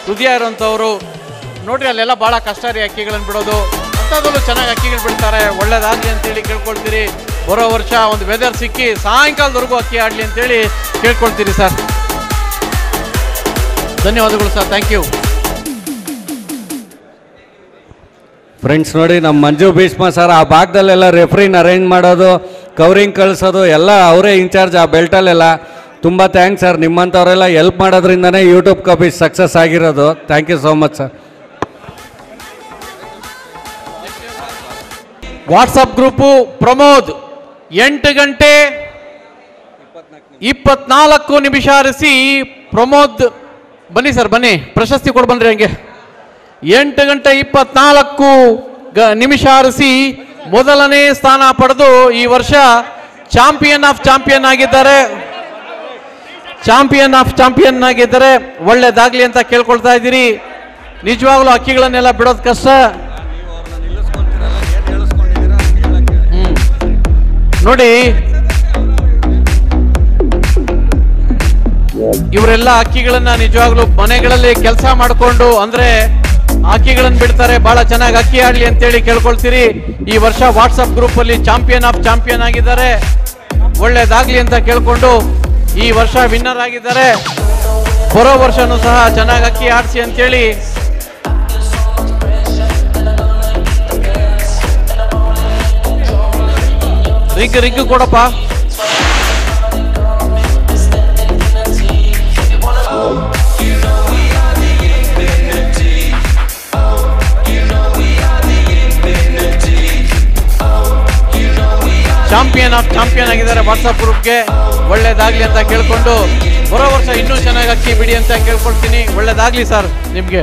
[SPEAKER 2] ಹೃದಯ ಇರುವಂಥವ್ರು. ನೋಡ್ರಿ, ಅಲ್ಲೆಲ್ಲ ಭಾಳ ಕಷ್ಟ ರೀ ಅಕ್ಕಿಗಳನ್ನು ಬಿಡೋದು. ಅಂಥದ್ರಲ್ಲೂ ಚೆನ್ನಾಗಿ ಅಕ್ಕಿಗಳು ಬಿಡ್ತಾರೆ. ಒಳ್ಳೇದಾಗಲಿ ಅಂತೇಳಿ ಕೇಳ್ಕೊಳ್ತೀರಿ. ಬರೋ ವರ್ಷ ಒಂದು ವೆದರ್ ಸಿಕ್ಕಿ ಸಾಯಂಕಾಲದವರೆಗೂ ಅಕ್ಕಿ ಆಡಲಿ ಅಂತೇಳಿ ಕೇಳ್ಕೊಳ್ತೀರಿ ಸರ್. ಧನ್ಯವಾದಗಳು ಸರ್, ಥ್ಯಾಂಕ್ ಯು.
[SPEAKER 1] ಫ್ರೆಂಡ್ಸ್ ನೋಡಿ, ನಮ್ಮ ಮಂಜು ಭೀಷ್ಮ ಸರ್ ಆ ಭಾಗದಲ್ಲೆಲ್ಲ ರೆಫ್ರಿನ ಅರೇಂಜ್ ಮಾಡೋದು, ಕವರಿಂಗ್ ಕಳಿಸೋದು ಎಲ್ಲ ಅವರೇ ಇನ್ಚಾರ್ಜ್ ಆ ಬೆಲ್ಟಲ್ಲೆಲ್ಲ. ತುಂಬ ಥ್ಯಾಂಕ್ಸ್ ಸರ್, ನಿಮ್ಮಂಥವರೆಲ್ಲ ಹೆಲ್ಪ್ ಮಾಡೋದ್ರಿಂದನೇ ಯೂಟ್ಯೂಬ್ ಕಪ್ ಸಕ್ಸಸ್ ಆಗಿರೋದು. Thank you so much sir.
[SPEAKER 2] WhatsApp group Pramod 8:24 ಹರಿಸಿ ಪ್ರಮೋದ್ ಬನ್ನಿ ಸರ್, ಬನ್ನಿ ಪ್ರಶಸ್ತಿ ಕೊಡು ಬನ್ರಿ. ಹಂಗೆ 8:24 ಹರಿಸಿ ಮೊದಲನೇ ಸ್ಥಾನ ಪಡೆದು ಈ ವರ್ಷ ಚಾಂಪಿಯನ್ ಆಫ್ ಚಾಂಪಿಯನ್ ಆಗಿದ್ದಾರೆ. ಒಳ್ಳೇದಾಗ್ಲಿ ಅಂತ ಕೇಳ್ಕೊಳ್ತಾ ಇದ್ದೀರಿ. ನಿಜವಾಗ್ಲೂ ಅಕ್ಕಿಗಳನ್ನೆಲ್ಲ ಬಿಡೋದು ಕಷ್ಟ. ನೋಡಿ, ಇವರೆಲ್ಲ ಅಕ್ಕಿಗಳನ್ನ ನಿಜವಾಗ್ಲೂ ಮನೆಗಳಲ್ಲಿ ಕೆಲಸ ಮಾಡಿಕೊಂಡು ಅಂದ್ರೆ ಅಕ್ಕಿಗಳನ್ನು ಬಿಡ್ತಾರೆ. ಬಹಳ ಚೆನ್ನಾಗಿ ಅಕ್ಕಿ ಆಡ್ಲಿ ಅಂತೇಳಿ ಕೇಳ್ಕೊಳ್ತೀರಿ. ಈ ವರ್ಷ ವಾಟ್ಸಪ್ ಗ್ರೂಪ್ ಅಲ್ಲಿ ಚಾಂಪಿಯನ್ ಆಫ್ ಚಾಂಪಿಯನ್ ಆಗಿದ್ದಾರೆ. ಒಳ್ಳೇದಾಗ್ಲಿ ಅಂತ ಕೇಳ್ಕೊಂಡು ಈ ವರ್ಷ ವಿನ್ನರ್ ಆಗಿದ್ದಾರೆ. ಬರೋ ವರ್ಷನೂ ಸಹ ಚೆನ್ನಾಗಿ ಅಕ್ಕಿ ಆಡಿಸಿ ಅಂತೇಳಿ ರಿಗ್ ಕೊಡಪ್ಪ. ಚಾಂಪಿಯನ್ ಆಫ್ ಚಾಂಪಿಯನ್ ಆಗಿದ್ದಾರೆ ವಾಟ್ಸಪ್ ಗ್ರೂಪ್ಗೆ. ಒಳ್ಳೇದಾಗ್ಲಿ ಅಂತ ಕೇಳ್ಕೊಂಡು ಬರೋ ವರ್ಷ ಇನ್ನೂ ಚೆನ್ನಾಗಿ ಅಕ್ಕಿ ಬಿಡಿ ಅಂತ ಕೇಳ್ಕೊಳ್ತೀನಿ. ಒಳ್ಳೇದಾಗ್ಲಿ ಸರ್ ನಿಮ್ಗೆ.